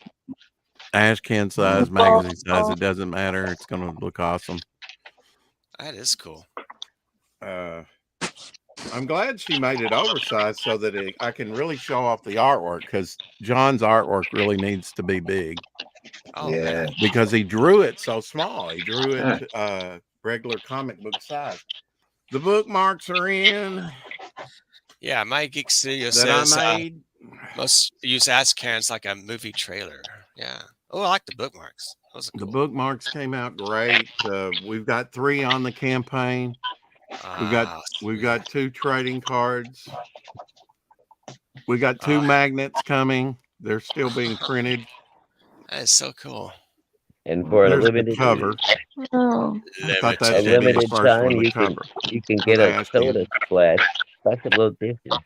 Ashcan size, magazine size, it doesn't matter. It's gonna look awesome. That is cool. I'm glad she made it oversized so that I can really show off the artwork, because John's artwork really needs to be big. Oh, Yeah. man. Because he drew it so small. He drew it regular comic book size. The bookmarks are in Yeah, my Geek Studio that says I made. most use Ashcans like a movie trailer. Yeah. Oh, I like the bookmarks. Those are The cool. bookmarks came out great. We've got 3 on the campaign. We've got Sweet. 2 trading cards. We got 2 Ah. magnets coming. They're still being printed. That is so cool. And for a There's the limited cover. Oh, I thought that a should be the limited first time, one, the you can cover. get the a Ashcan. soda splash collectible edition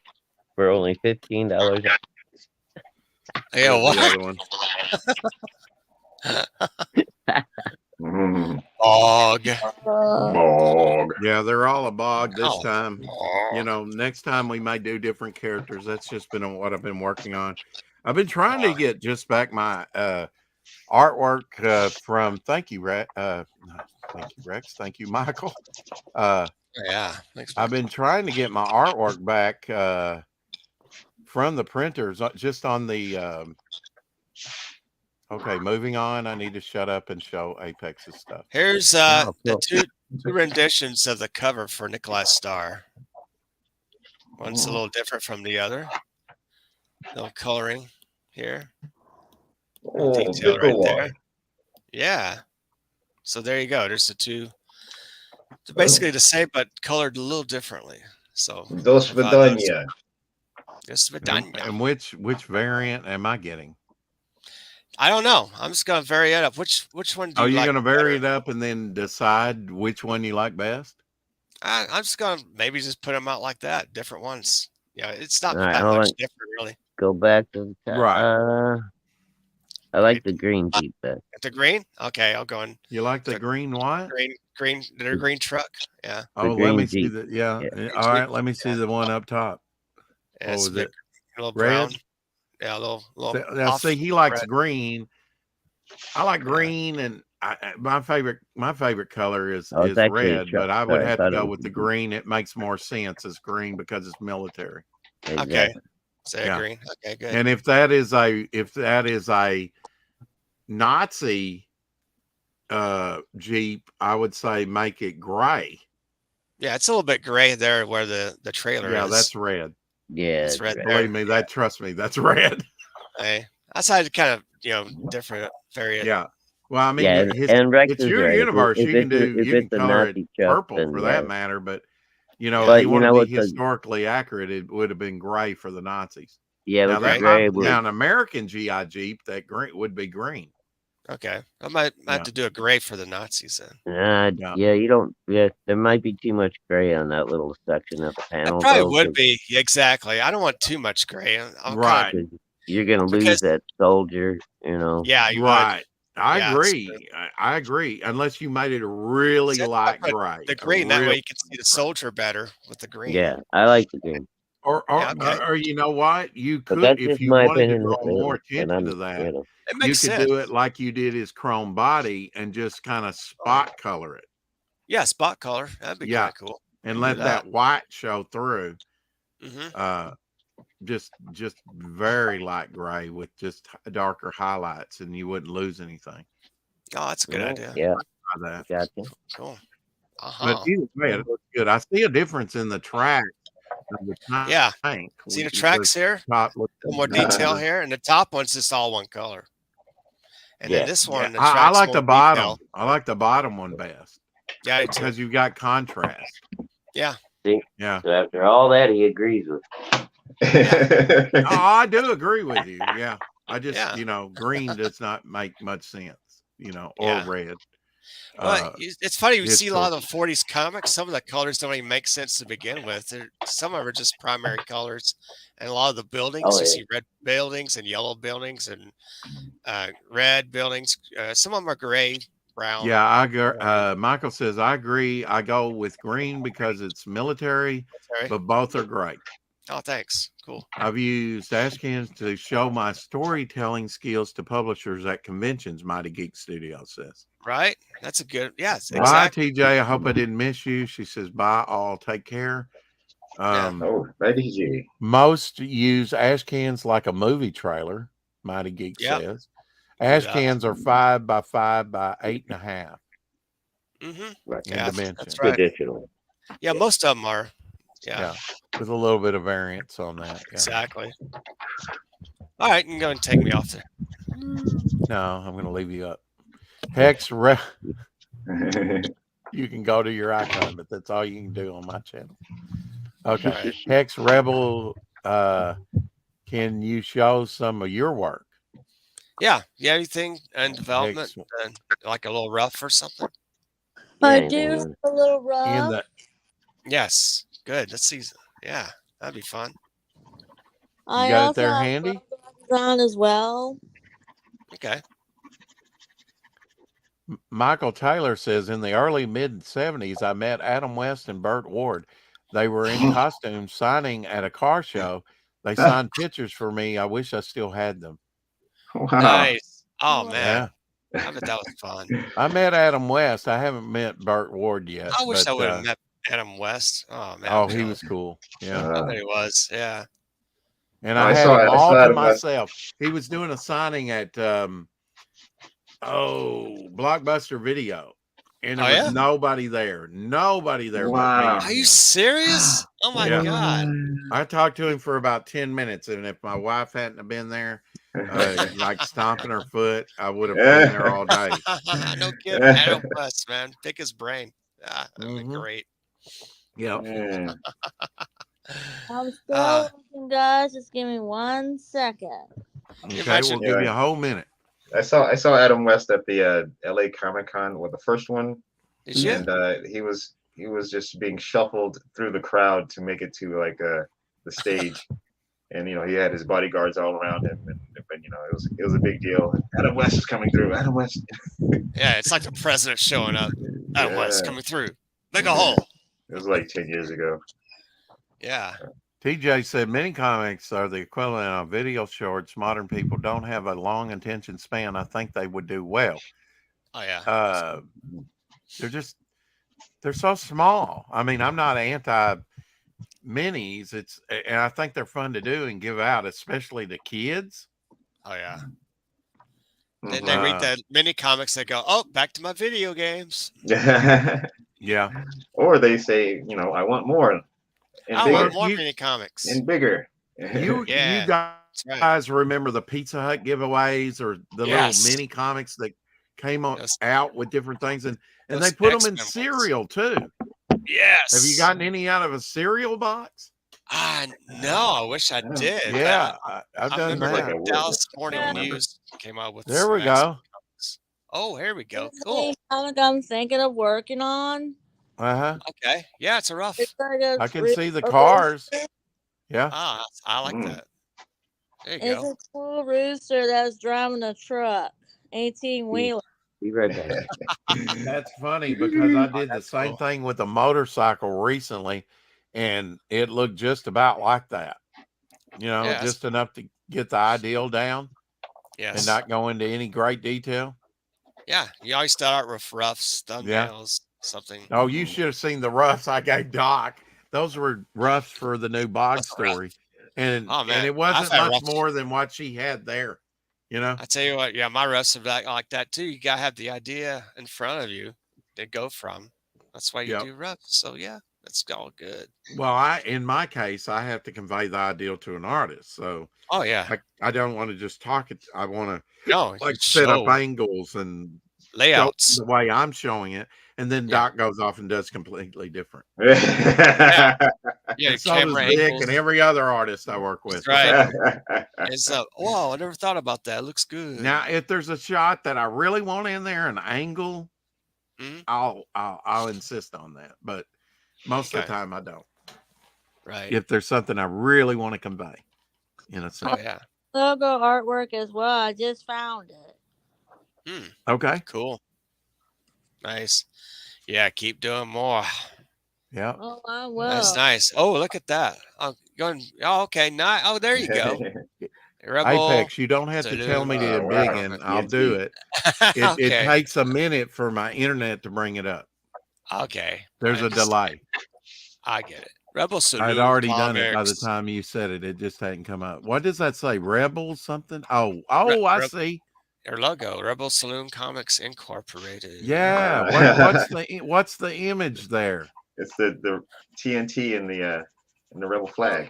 for only $15. Yeah, There's the what? other one. Bog. Bog. Yeah, they're all a bog this Oh. time. You know, next time we may do different characters. That's just been what I've been working on. I've been trying to get just back my artwork from thank you Rex, thank you Michael. Yeah. Thanks. I've been trying to get my artwork back from the printers just on the okay, moving on. I need to shut up and show Apex's stuff. Here's Oh, the cool. two renditions of the cover for Nikolai Star. One's a little different from the other. No coloring here. Oh, Detail right Nikolai. there. Yeah. So there you go. There's the two. They're basically the same, but colored a little differently. So Dos Vidania. Just Vidania. And which variant am I getting? I don't know. I'm just gonna vary it up. Which one do Are you you like going to vary better? it up and then decide which one you like best? I'm just gonna maybe just put them out like that, different ones. Yeah, it's not All right, that hold much on. different, really. Go back to the top. Right. I like the green Jeep best. The green? Okay, I'll go in You like the green what? their green truck. Yeah. Oh, let green me see Jeep. the yeah. Yeah. All right, let me see the one up top. Yeah, What it's was it? a little Red? brown. Yeah, a little Now, off see, he likes red. green. I like green, and my favorite color is Oh, it's actually a red. truck. But I would Sorry, I have to thought it go was with a the Jeep. green. It makes more sense as green because it's military. Okay. Exactly. Say Yeah. green. Okay, good. And if that is a Nazi Jeep, I would say make it gray. Yeah, it's a little bit gray there where the trailer Yeah, is. that's red. Yeah, It's red right. there. Believe me, trust me, that's red. Hey, that's how to kind of different variant. Yeah. Well, I mean, Yeah, and Rex it's is your right. universe. If You can it's you can a color Nazi it truck, purple then for yeah. that matter. But if But you you want know to what be the- historically accurate, it would have been gray for the Nazis. Yeah, Now with that the gray might, was now an American GI Jeep, that green would be green. Okay, I might Yeah. have to do a gray for the Nazis then. Yeah. yeah, you don't. Yeah, there might be too much gray on that little section of the panel. It probably though, would 'cause- be exactly. I don't want too much gray. I'm Right. Kinda, 'cause you're gonna lose Because- that soldier. You know. yeah, you Right. I Yeah, agree. I agree. Unless you made it really See, I light put gray. would. The a green that way real you can see the light gray. soldier better with the green. Yeah, I like the green. Or Yeah, okay. or you know what? You But could, that's if just you my wanted to opinion. draw more And attention to that, It you makes could sense. do it like you did his chrome body and just kind of spot color it Yeah, spot color. That'd be Yeah. kind of cool. and do let that. that white show through. hmm Just very light gray with just darker highlights, and you wouldn't lose anything Oh, that's a good idea. Yeah, by that. gotcha. Cool. But either way, it looks good. I see a difference in the track of the Yeah. tank. See the The tracks here? top looks A little more better. detail here, and the top one's just all one color. And Yeah. then this one, Yeah, the I track's like more the bottom. detail. I like the bottom one best. Yeah, I do. because you've got contrast. Yeah. Yeah. So after all that, he agrees with. Oh, I do agree with you. Yeah. I just, Yeah. green does not make much sense, or Yeah. red. Well, it's funny. You it's see a lot of torture. the 40s comics. Some of the colors don't even make sense to begin with. Some of them are just primary colors. And a lot of the buildings, Oh, you yeah. see red buildings and yellow buildings and red buildings. Some of them are gray, brown. Yeah, I agree. Michael says, I agree. I go with green because it's military, Sorry. but both are great. Oh, thanks. Cool. I've used Ashcans to show my storytelling skills to publishers at conventions, Mighty Geek Studio says. Right? That's a good, yes, Bye, exactly. TJ. I hope I didn't miss you. She says, bye, all. Take care. Oh, Betty G. Most use Ashcans like a movie trailer, Mighty Geek says. Ashcans are 5 by 5 by 8.5 Right. in Yeah, dimension. that's right. Traditional. Yeah, most of them are. Yeah, with a little bit of variance on that. Yeah. Exactly. All right, you can go and take me off there. No, I'm going to leave you up. Hex, you can go to your icon, but that's all you can do on my channel. Okay. Right. Hex Rebel, can you show some of your work? Yeah. Yeah, anything in development, Hex, like a little rough or something? I Yeah, do yeah. have a little in rough. the Yes. Good. Let's see. Yeah, that'd be fun. I got it also there have handy? logos on as well. Okay. Michael Taylor says, in the early mid-70s, I met Adam West and Burt Ward. They were in costumes signing at a car show. They signed pictures for me. I wish I still had them. Wow. Nice. Oh man, Yeah. I bet that was fun. I met Adam West. I haven't met Burt Ward yet. I wish but, I would have met Adam West. Oh man. Oh, he was cool. Yeah. I bet he was. Yeah. And I I had saw- him I all saw to Adam West. myself. He was doing a signing at Blockbuster Video. And there Oh, was yeah? nobody there. Nobody there but me. Wow. and Are you him. serious? Oh my Yeah. god. I talked to him for about 10 minutes, and if my wife hadn't have been there, like stomping her foot, I would have been there all day. No kidding. Adam West, man. Pick his brain. Yeah, that'd be Mhm. great. Yeah. Yeah. I'm still Uh, looking, guys. Just give me 1 second. Okay, imagine- we'll give you a whole minute. I saw Adam West at the LA Comic-Con with the first one, Did you? and he was just being shuffled through the crowd to make it to like the stage, and he had his bodyguards all around him, and it was a big deal. Adam West is coming through. Adam West. Yeah, it's like the president showing up. Adam West Yeah. coming through. Make a hole. It was like 10 years ago. Yeah. TJ said mini comics are the equivalent of video shorts. Modern people don't have a long attention span. I think they would do well. Oh yeah. They're so small. I mean, I'm not anti minis. And I think they're fun to do and give out, especially to kids. Oh yeah. Mhm. They read the mini comics. They go, "Oh, back to my video games." Yeah. Or they say, I want more and I bigger want more You- mini comics. and bigger. You Yeah, guys That's right. remember the Pizza Hut giveaways or the Yes. little mini comics that came Yes. out with different things, and Those they put them in X-Men ones. cereal too. Yes. Have you gotten any out of a cereal box? No, I wish I did. Yeah, I've I done remember like that. a wood. Dallas Morning Yeah. News came out with. There we some X-Men go. comics. Oh, here we go. This is Cool. the comic I'm thinking of working on. Uh-huh. Okay. Yeah, it's a rough. It's like a I can tree- see the a cars. rooster. Yeah. I like Mm. that. There you It's go. a cool rooster that's driving a truck, 18-wheeler. Be right back. That's funny because I did the that's same cool. thing with a motorcycle recently, and it looked just about like that. Yeah, that's- just enough to get the ideal down Yes. and not go into any great detail. Yeah. You always start out with roughs, thumbnails, something. Oh, you should have seen the roughs I gave Doc. Those were roughs for the new Bog story. And, Oh, man. and it I've wasn't had much roughs. more than what she had there. I tell you what, yeah, my roughs are like that too. You gotta have the idea in front of you to go from. That's why you Yep. do roughs. So yeah, that's all good. Well, in my case, I have to convey the ideal to an artist. So Oh yeah. I don't want to just talk it. I want to No, like you set up show. angles and layouts. the way I'm showing it, and then Yeah. Doc goes off and does completely different. Yeah, And so does camera Vic angles. and every other artist I work with. That's right. It's whoa, I never thought about that. It looks good. Now, if there's a shot that I really want in there, an angle, Mhm. I'll insist on that. But most of Okay. the time, I don't. Right. If there's something I really want to convey, in a sense. Oh yeah. Logo artwork as well. I just found it. Okay. Cool. Nice. Yeah, keep doing more. Yeah. Oh, I will. That's nice. Oh, look at that. Oh, okay. Nice. Oh, there you go. Rebel. Apex, you don't have to tell me to Wow, begin. I'll do it. It Okay. takes a minute for my internet to bring it up. Okay. There's I a delay. I get it. Rebel Salute. I'd already done it by the Comics. time you said it. It just hadn't come up. What does that say? Rebel something? I see. Their logo, Rebel Saloon Comics Incorporated. Yeah. What's the image there? It's the TNT in the rebel flag.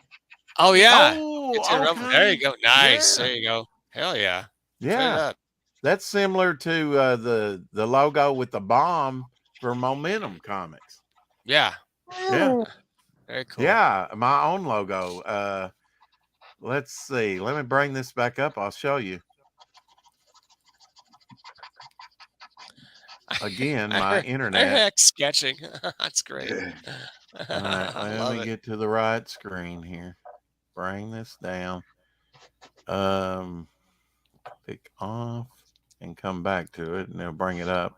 Oh yeah. Oh, It's a Rebel. There you go. Nice. There you go. Hell yeah. Straight Yeah. up. That's similar to the logo with the bomb for Momentum Comics. Yeah. Yeah. Very cool. Yeah, my own logo. Let's see. Let me bring this back up. I'll show you. Again, my internet. Heck, sketching. That's great. All right, I let love me it. get to the right screen here. Bring this down. Pick off and come back to it, and they'll bring it up.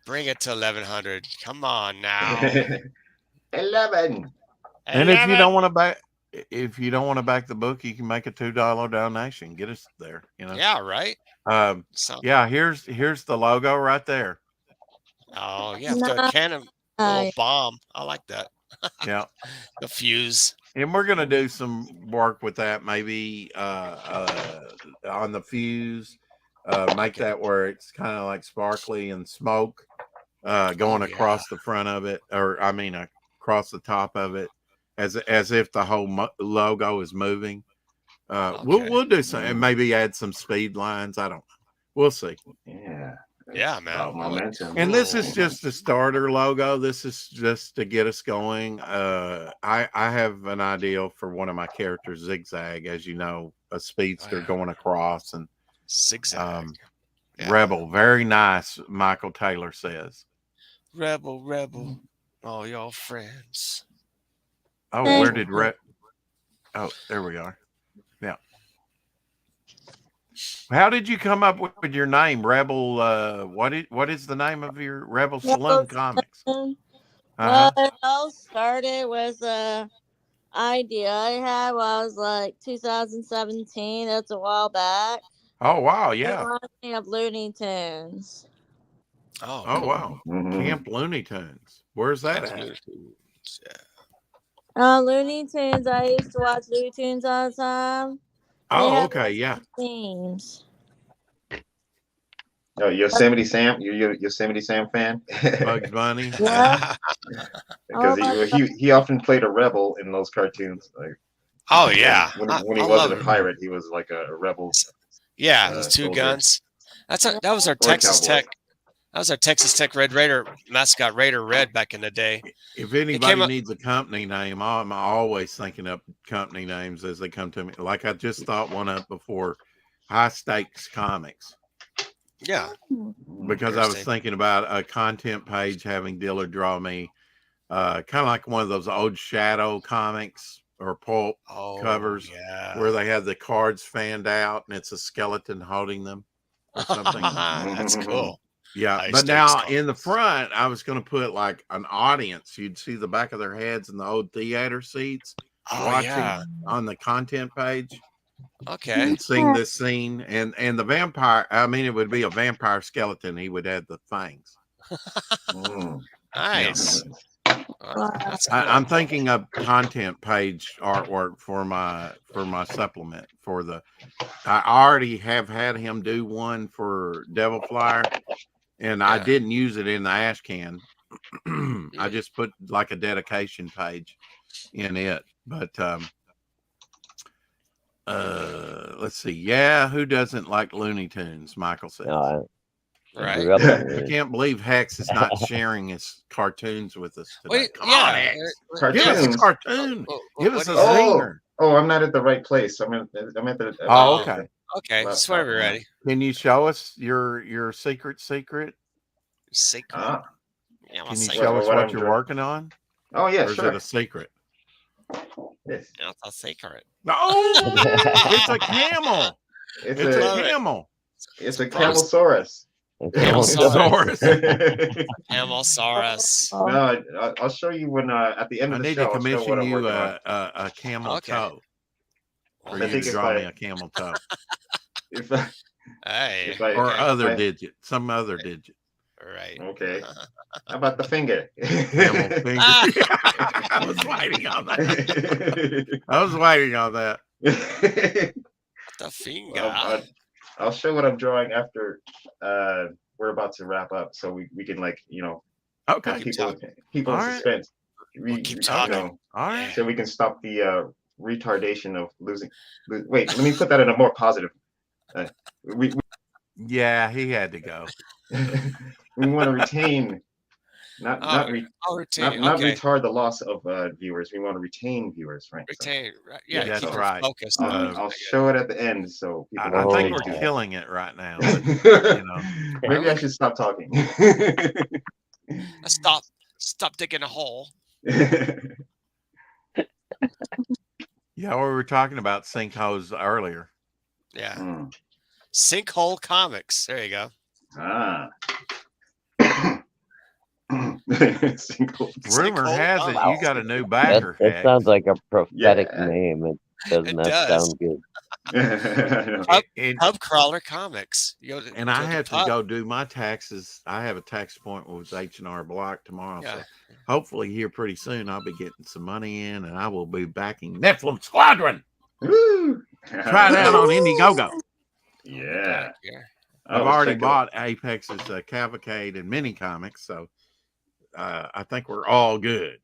Bring it to 1100. Come on now. 11. And if you don't want to back the book, you can make a $2 donation. Get us there. Yeah, right. So, Yeah, here's the logo right there. oh yeah, the cannon, the little bomb. I like that. Yeah. The fuse. And we're gonna do some work with that, maybe on the fuse. Make that where it's kind of like sparkly and smoke going across the front of it, or I mean across the top of it, as if the whole logo is moving. We'll do some, and maybe add some speed lines. I don't know. We'll see. Yeah. Yeah, man. Momentum. And this is just a starter logo. This is just to get us going. I have an idea for one of my characters, Zigzag, as you know, a speedster going across, and Zigzag. Rebel, very nice. Michael Taylor says, Rebel, all your friends. Oh, where did Oh, there we are. Yeah. How did you come up with your name, Rebel? What is the name of your Rebel Saloon Comics? Well, it all started with a idea I had when I was like 2017. That's a while back. Oh wow, It yeah. reminded me of Looney Tunes. Oh, Oh wow. Mhm. Camp Looney Tunes. Where's that at? Looney Tunes. I used to watch Looney Tunes all the time. Oh, okay, yeah. Themes. Oh, Yosemite Sam. You're a Yosemite Sam fan? Bugs Bunny. Yeah. Because he often played a rebel in those cartoons. Like, oh yeah. when he I wasn't love a it. pirate, he was like a rebel. Yeah, those two soldier. guns. That was our Or Texas cowboy. Tech. That was our Texas Tech Red Raider mascot, Raider Red, back in the day. If came anybody up- needs a company name, I'm always thinking up company names as they come to me. Like I just thought one up before, High Stakes Comics, Yeah. because I was Interesting. thinking about a content page having Dillard draw me, kind of like one of those old Shadow comics or pulp Oh, covers yeah. where they have the cards fanned out and it's a skeleton holding them or something. That's cool. Yeah, High but Stakes now Comics. in the front, I was going to put like an audience. You'd see the back of their heads in the old theater seats Oh watching yeah. on the content page Okay. and seeing this scene. And the vampire, I mean, it would be a vampire skeleton. He would have the fangs. Mm. Nice. That's cool. I'm thinking of content page artwork for my supplement for the. I already have had him do one for Devil Flyer, and I Yeah. didn't use it in the ash can. I just put like a dedication page in it. But let's see. Yeah, who doesn't like Looney Tunes? Michael says. No, Right. Grew up I there. can't believe Hex is not sharing his cartoons with us today. Wait, Come yeah. on, Hex. Give us a Cartoons. cartoon. Give us a What is it? zinger. Oh, I'm not at the right place. I'm at the. Oh, okay. Okay, Laptop just whenever you're now. ready. Can you show us your secret? Secret. Ah. Yeah, Can you secret. show us what what I'm you're doing? working on? Oh yeah, Or is sure. it a secret? Yes. Yeah, it's a secret. No, it's a camel. It's It's a Love it. camel. it's a Frost. Camelsaurus. Camelsaurus. Camelsaurus. Camelsaurus. No, I'll show you when at the end I of the need show. to I'll show what commission I'm you working on. a camel Okay. toe. For Well, you I think to if draw me I- a camel toe. If I, Hey. if I, Or if other I- digit. Some other digit. Right. Okay. How about the finger? Camel finger. I was waiting on that. I was waiting on that. The finger. I'll show what I'm drawing after we're about to wrap up, so we can Okay. have Keep people talking. in All right. suspense. We'll keep talking. All right. So we can stop the retardation of losing. Wait, let me put that in a more positive. We Yeah, he had to go. we want to retain, not I'll retain. Okay. retard the loss of viewers. We want to retain viewers, right? So Retain. Right. Yeah, That's keep it right. focused. I'll show it at the end, so I, people I will think stay we're tuned. killing it right now. But, Maybe I should stop talking. Stop digging a hole. yeah, we were talking about sinkholes earlier. Yeah. Mm. Sinkhole Comics. There you go. Ah. Single. Rumor Sinkhole has it Comics. you got a new That, backer. that Hex. sounds like a prophetic Yeah. name. It does It not does. sound good. And, Pub Crawler Comics. and I have to go do my taxes. I have a tax appointment with H&R Block tomorrow. Yeah. So hopefully here pretty soon I'll be getting some money in and I will be backing Nephilim Squadron. Woo! Try it out on Indiegogo. Yeah. I've let's already check it bought Apex's Cavalcade and mini comics, so I think we're all good.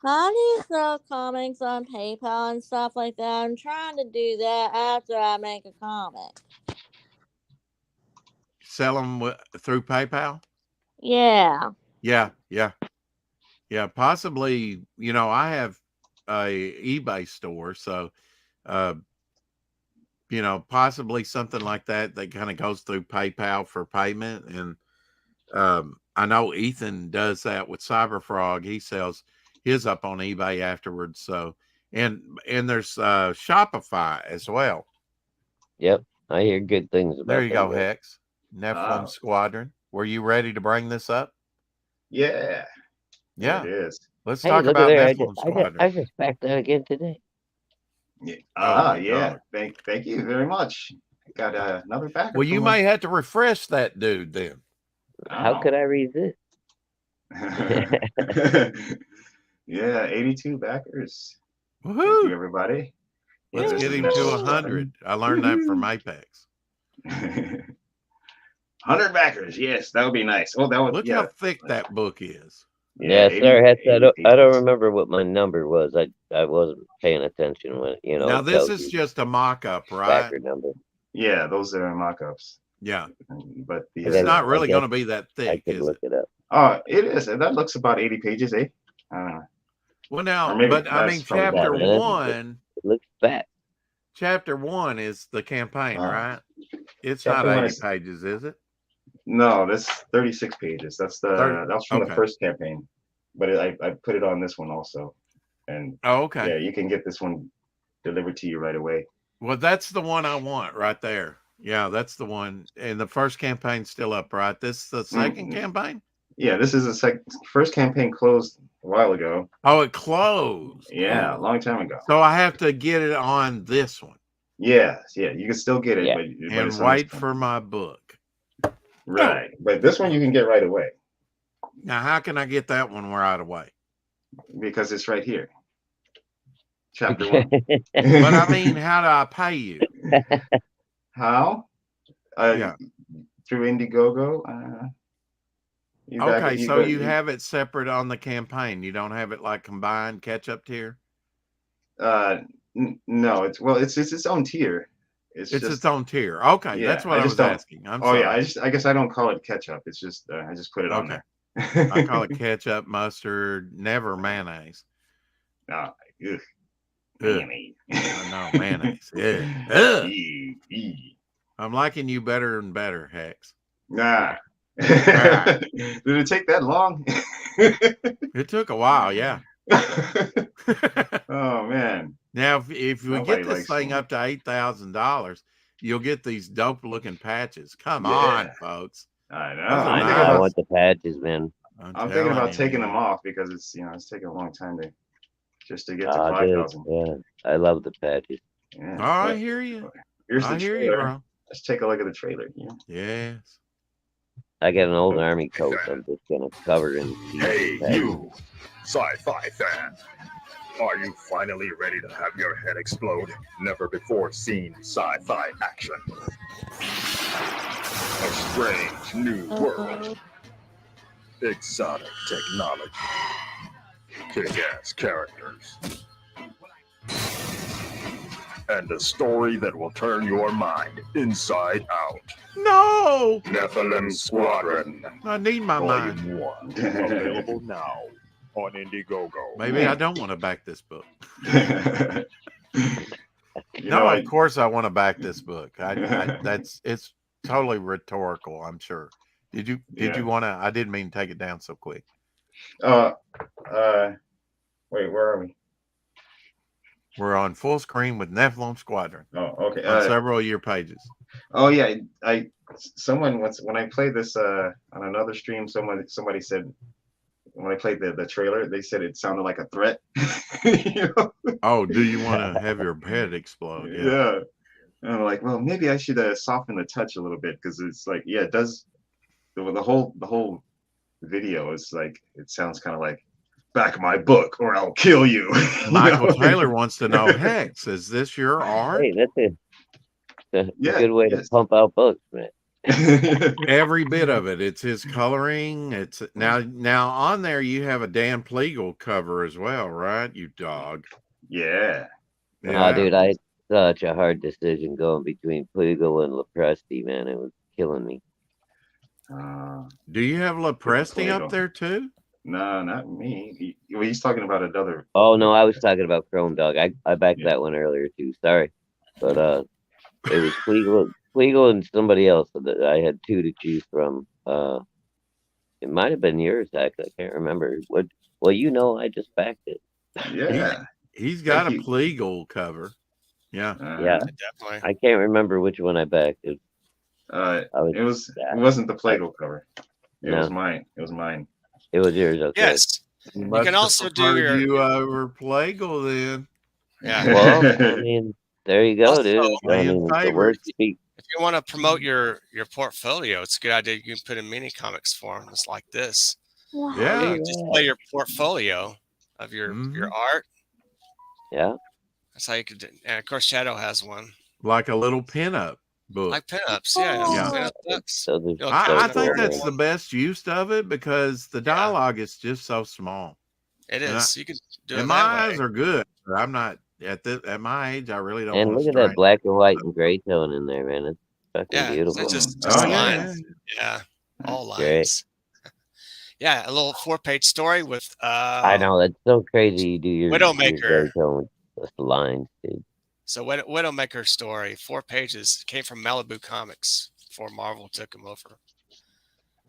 How do you sell comics on PayPal and stuff like that? I'm trying to do that after I make a comic. Sell them through PayPal? Yeah. Yeah. Possibly, I have a eBay store, so possibly something like that kind of goes through PayPal for payment. And I know Ethan does that with Cyberfrog. He sells his up on eBay afterwards. So and there's Shopify as well. Yep, I hear good things about. There you go, them. Hex. Nephilim Squadron. Were you ready to bring this up? Yeah. Yeah. It is. Let's Hey, talk look about at there. Nephilim Squadron. I just backed that again today. Yeah. my Yeah. God. Thank you very much. Got another backer. Well, you from may have to refresh that dude then. How could I resist? Yeah, 82 backers. Thank you, Woohoo! everybody. Let's This get is him Nephilim to Squadron. 100. I learned that from Apex. 100 backers. Yes, that would be nice. Oh, that would. Look Yeah. how thick that book is. Yeah, 80 sir. I don't pages. remember what my number was. I wasn't paying attention when Now it this tells is you just a mock-up, the right? backer number. Yeah, those are mock-ups. Yeah. But the It's guess- not really guess going to be that I thick, could is look it? it up. Oh, it is. And that looks about 80 pages, eh? Well, now, Or maybe but I that's mean, probably chapter better. one, It looks fat. chapter one is the campaign, Oh. right? It's Chapter not one 80 is- pages, is it? No, that's 36 pages. That's 30, that's from okay. the first campaign. But I put it on this one also. And Oh, okay. yeah, you can get this one delivered to you right away. Well, that's the one I want right there. Yeah, that's the one. And the first campaign's still up, right? This the second Mhm. campaign? Yeah, this is the first campaign closed a while ago. Oh, it closed. Yeah, a Oh. long time ago. So I have to get it on this one Yeah, you can still get it, Yeah. but and it's on wait this one. for my book. Right. But this one you can get right away Now, how can I get that one right away? because it's right here. Chapter 1. But I mean, how do I pay you? How? Yeah. Through Indiegogo. You back Okay, it- so go- you have it separate on the campaign. You don't have it like combined catch up tier? No, it's its its own tier. It's just its own tier. Okay, Yeah, that's what I I just was don't- asking. I'm oh sorry. yeah, I guess I don't call it ketchup. It's just I just put it on Okay. there. I call it ketchup, mustard, never mayonnaise. Ugh, Ugh. mayonnaise. I know, mayonnaise. Yeah. Ugh. Eee. I'm liking you better and better, Hex. Nah. Ah. Did it take that long? It took a while, yeah. Oh man. Now, if we Nobody get this likes thing them. up to $8,000, you'll get these dope looking patches. Come Yeah. on, folks. I know. Those are I know. nice. I want the patches, man. I'm thinking telling about you, taking man. them off because it's it's taking a long time to get to Oh, dude. 5,000. Yeah, I love the patches. Yeah. Oh, I But hear you. here's the I hear you, trailer. bro. Let's take a look at the trailer. Yeah. Yes. I got an old army coat. I'm just gonna cover in. Hey, you, sci-fi fan. Are you finally ready to have your head explode? Never before seen sci-fi action. A strange new world. Exotic technology. Kick-ass characters. And a story that will turn your mind inside out. No, Nephilim Squadron. I need my mind. Volume 1. Available now on Indiegogo. Maybe I don't want to back this book. You No, know, of course I want to back this book. It's totally rhetorical, I'm sure. Did you want to? I didn't mean to take it down so quick. wait, where are we? We're on full screen with Nephilim Squadron Oh, okay. on several of your pages. Oh yeah, someone once when I played this on another stream, somebody said when I played the trailer, they said it sounded like a threat. You know? Oh, do you want to have your head explode? Yeah. Yeah. And I'm like, well, maybe I should soften the touch a little bit because it's like, yeah, it does. The whole video is like, it sounds kind of like, back my book or I'll kill you. Michael Taylor wants to know, Hex, is this your art? Hey, that's a Yeah, good way to yes. pump out books, man. Every bit of it. It's his coloring. It's now on there. You have a Dan Pleagle cover as well, right? You dog. Yeah. Oh, dude, I had such a hard decision going between Pleagle and Lepresti, man. It was killing me. Do you have Lepresti Pleagle. up there too? No, not me. He's talking about another. Oh no, I was talking about Chrome Dog. I backed Yeah. that one earlier too. Sorry, but it was Pleagle and somebody else that I had two to choose from. It might have been yours, Hex. I can't remember. What? Well, you know, I just backed it. Yeah. He's got Thank a you. Pleagle cover. Yeah. Yeah, Definitely. I can't remember which one I backed. It wasn't the Plato cover. It No. was mine. It was mine. It was yours. Okay. Yes. You can also do your- you over Pleagle then. Yeah. Well, I mean, there you go, Also, dude. I fan mean, the favorites. words speak. If you want to promote your portfolio, it's a good idea. You can put in mini comics form just like this. Wow. Yeah. You display your portfolio of your art. Yeah. That's how you could do. And of course, Shadow has one. Like a little pinup book. Like pinups, yeah. Yeah. Pinup books. So there's You know, I so think cool. that's the best use of it because the dialogue is just so small. It and is. You can do it And my that eyes way. are good. But I'm not at my age. I really don't. and want look at to that black and white and gray tone in there, man. It's fucking Yeah, beautiful. it's just Oh, yeah. lines. Yeah, all Great. lines. Yeah, a little 4-page story with. I know that's so crazy. You do your Widowmaker. Your gray tone with the lines, dude. So Widowmaker story, 4 pages, came from Malibu Comics before Marvel took him over.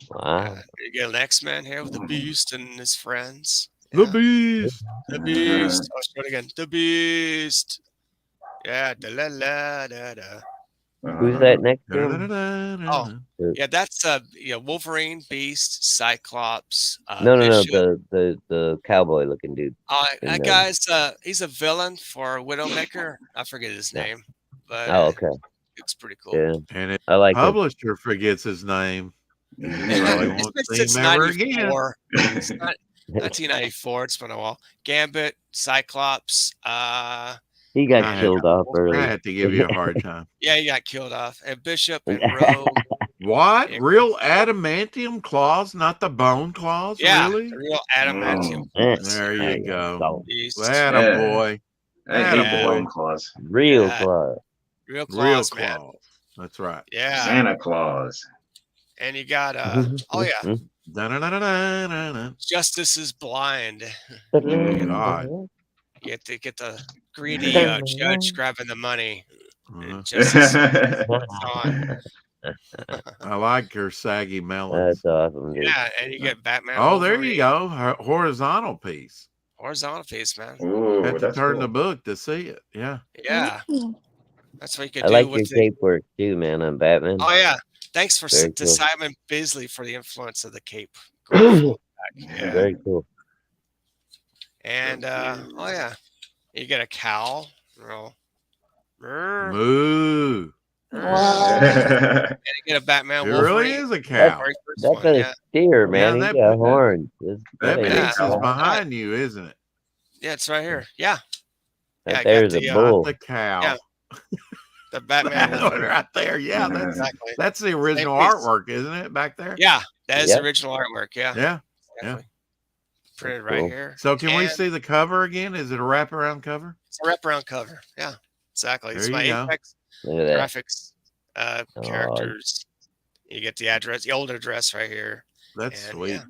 Wow. You get an X-Men here with the Beast and his friends. The Yeah. beast. The Beast. I'll show it again. The Beast. Yeah. Da, la, la, da, da. Who's that next to him? Da-da-da-da-da. Yeah, that's Wolverine, Beast, Cyclops. No, Bishop. the cowboy looking dude. That and, guy's he's a villain for Widowmaker. I forget his name, but Oh, okay. it's pretty cool. Yeah, And it I like it. publisher forgets his name. You probably It's won't been see since him ever again. 94. It's not 1994. It's been a while. Gambit, Cyclops. He got I killed off I early. had to give you a hard time. Yeah, he got killed off. And Bishop and Rogue. What? Yeah. Real adamantium claws, not the bone claws? Yeah, Really? the real adamantium. Eh, There you go. so, Beast. Attaboy. I hate Yeah. the bone claws. real Yeah. claw. Real Real claws, man. claws. That's right. Yeah. Santa Claus. And you got oh yeah, Da-na-na-na-na-na-na. Justice is Blind. God. You have to get the greedy judge grabbing the money. Uh-huh. And Justice is on. I like her saggy melons. That's awesome, dude. Yeah, and you get Batman. Oh, there you Wolverine. go. Horizontal piece. Horizontal piece, man. Ooh, Have to that's turn cool. the book to see it. Yeah. Yeah, Mm. that's what you could I do like your with the. cape work too, man, on Batman. Oh yeah, thanks for Very to cool. Simon Bisley for the influence of the cape. Going full back. Yeah. Very cool. And oh yeah, you get a cowl. Moo. Wow. And you get a Batman It Wolverine. really is a cow. Very first That's one, a yeah. steer, man. Yeah, He that- got horns. That ain't Yeah. piece a is cow. behind you, isn't it? Yeah, it's right here. Yeah, That yeah, I got there's the, a uh, Not bull. the cow. Yeah. the Batman That one Wolverine. right there. Yeah, Exactly. that's the original piece. artwork, isn't it? Back there. Yeah, that is Yep. the original artwork. Yeah, Yeah. exactly. Printed That's right cool. here. So can we And see the cover again? Is it a wraparound cover? It's a wraparound cover. Yeah, exactly. It's There my you go. Apex Look at that. graphics characters. You get the address, the old address right here. That's And, sweet. yeah.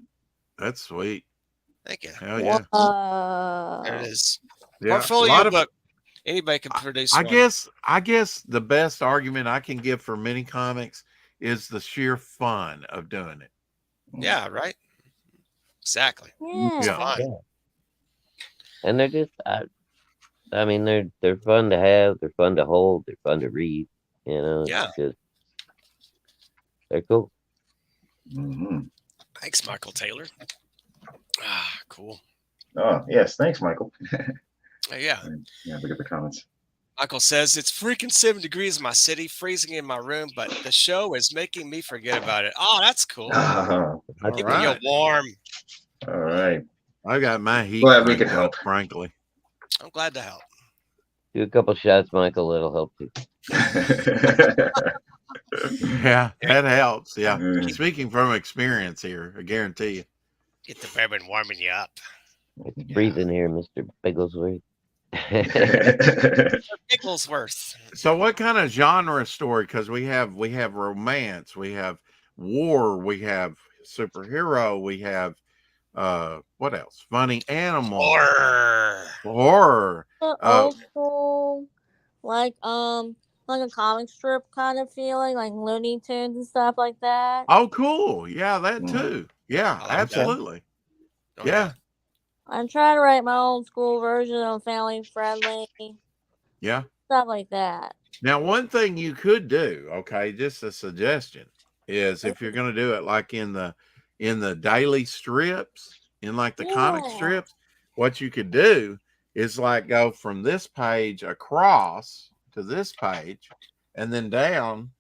That's sweet. Thank you. Hell yeah. There it is. Yeah. A Portfolio lot of- book. Anybody can produce. I one. guess the best argument I can give for mini comics is the sheer fun of doing it. Yeah. Right. Exactly. Yeah. Yeah. Fun. Yeah. And they're just, I mean, they're fun to have. They're fun to hold. They're fun to read. You know. it's Yeah. just- they're cool. Mhm. Thanks, Michael Taylor. Ah, cool. Oh, yes. Thanks, Michael. Yeah. Yeah, look at the comments. Michael says it's freaking 7 degrees in my city, freezing in my room, but the show is making me forget about it. Oh, that's cool. Oh, All Keeping right. you warm. all right. I got my heat. Glad we cranked could up, help. frankly. I'm glad to help. Do a couple shots, Michael. It'll help you. Yeah, that helps. Yeah. Mm. Speaking from experience here, I guarantee you. Get the bourbon warming you up. It's freezing here, Mr. Bigglesworth. Bigglesworth. So what kind of genre story? Because we have romance, we have war, we have superhero, we have what else? Funny animal, horror. Old school, like a comic strip kind of feeling, like Looney Tunes and stuff like that. Oh, cool. Yeah, that Mm. too. Yeah, I like that. absolutely. Oh, Yeah, I'm trying to write my old school version of family friendly yeah. stuff like that. Now, one thing you could do, okay, just a suggestion, is if you're going to do it like in the daily strips, in like the comic Yeah. strips, what you could do is like go from this page across to this page and then down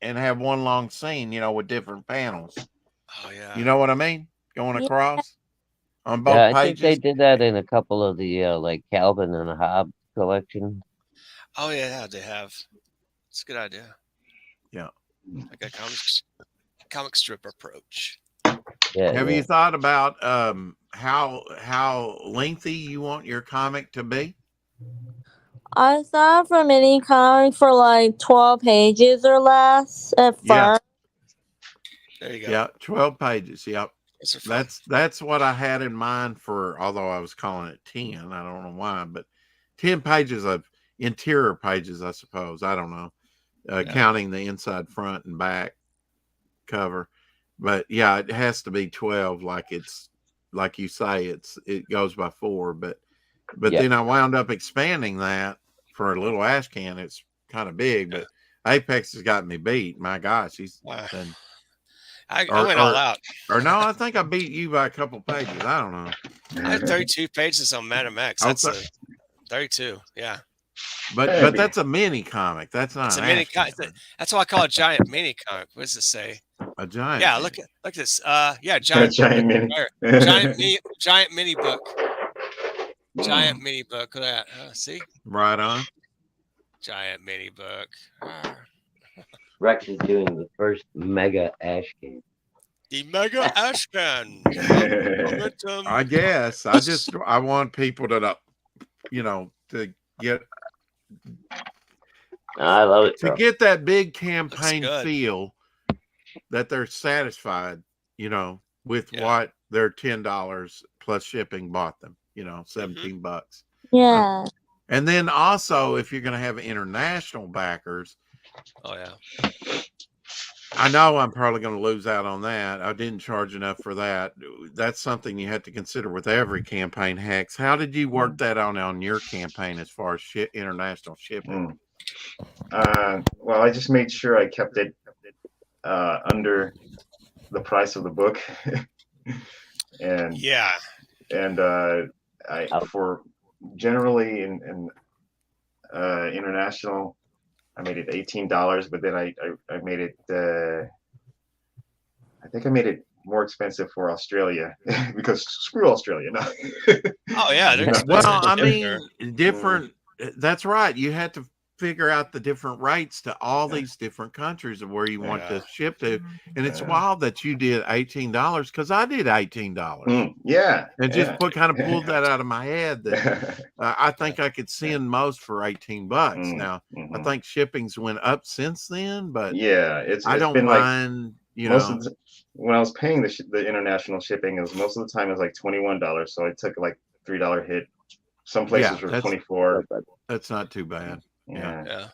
and have one long scene, with different panels. Oh yeah. You know what I mean? Going Yeah. across on both Yeah, I think pages. they did that in a couple of the like Calvin and Hobbes collection. Oh yeah, they have. It's a good idea. Yeah. Like a comic strip approach. Yeah. Have yeah. you thought about how lengthy you want your comic to be? I thought for mini comic for like 12 pages or less at Yeah. first. There you go. Yeah, 12 pages. Yep. Those are fun. That's what I had in mind for, although I was calling it 10. I don't know why, but 10 pages of interior pages, I suppose. I don't know. Counting the inside, front, and back cover. But yeah, it has to be 12, like it's like you say, it goes by 4, but Yeah. then I wound up expanding that for a little ash can. It's kind of big, but Apex has got me beat. My gosh, he's Wow. done. I or- went all or- out. Or no, I think I beat you by a couple pages. I don't know. I had 32 pages on Madam X. That's Okay. 32. Yeah. But Heavy. that's a mini comic. That's not It's a an mini action comic. figure. That's why I call it giant mini comic. What does it say? A giant. Yeah, mini. look at this. Yeah, giant Giant mini. Right. Giant mini book. Giant mini book. Look at that. See? Right on. Giant mini book. Ah. Rex is doing the first mega ash can. The Mega Ashcan. Momentum. I guess I want people to know, to get I love it, to bro. get that big campaign good. feel that they're satisfied, with Yeah. what their $10 plus shipping bought them, 17 bucks. Yeah. And then also, if you're going to have international backers, Oh yeah. I know I'm probably going to lose out on that. I didn't charge enough for that. That's something you have to consider with every campaign, Hex. How did you work that on your campaign as far as international shipping? Well, I just made sure I kept it under the price of the book. and Yeah. I for generally in international, I made it $18, but then I made it I think I made it more expensive for Australia because screw Australia. No. Oh yeah. They're No. expensive Well, I to ship mean, different. That's right. You had to figure out the different rates to all these different countries of where you want to ship to, and it's wild that you did $18 because I did $18. Yeah, and just kind of pulled that out of my head that I think I could send most for $18. Now I think shipping's went up since then, but yeah, it's I don't been mind. Most of the, when I was paying the international shipping, it was most of the time it was like $21. So I took like $3 hit. Some places were 24. That's not too bad. Yeah.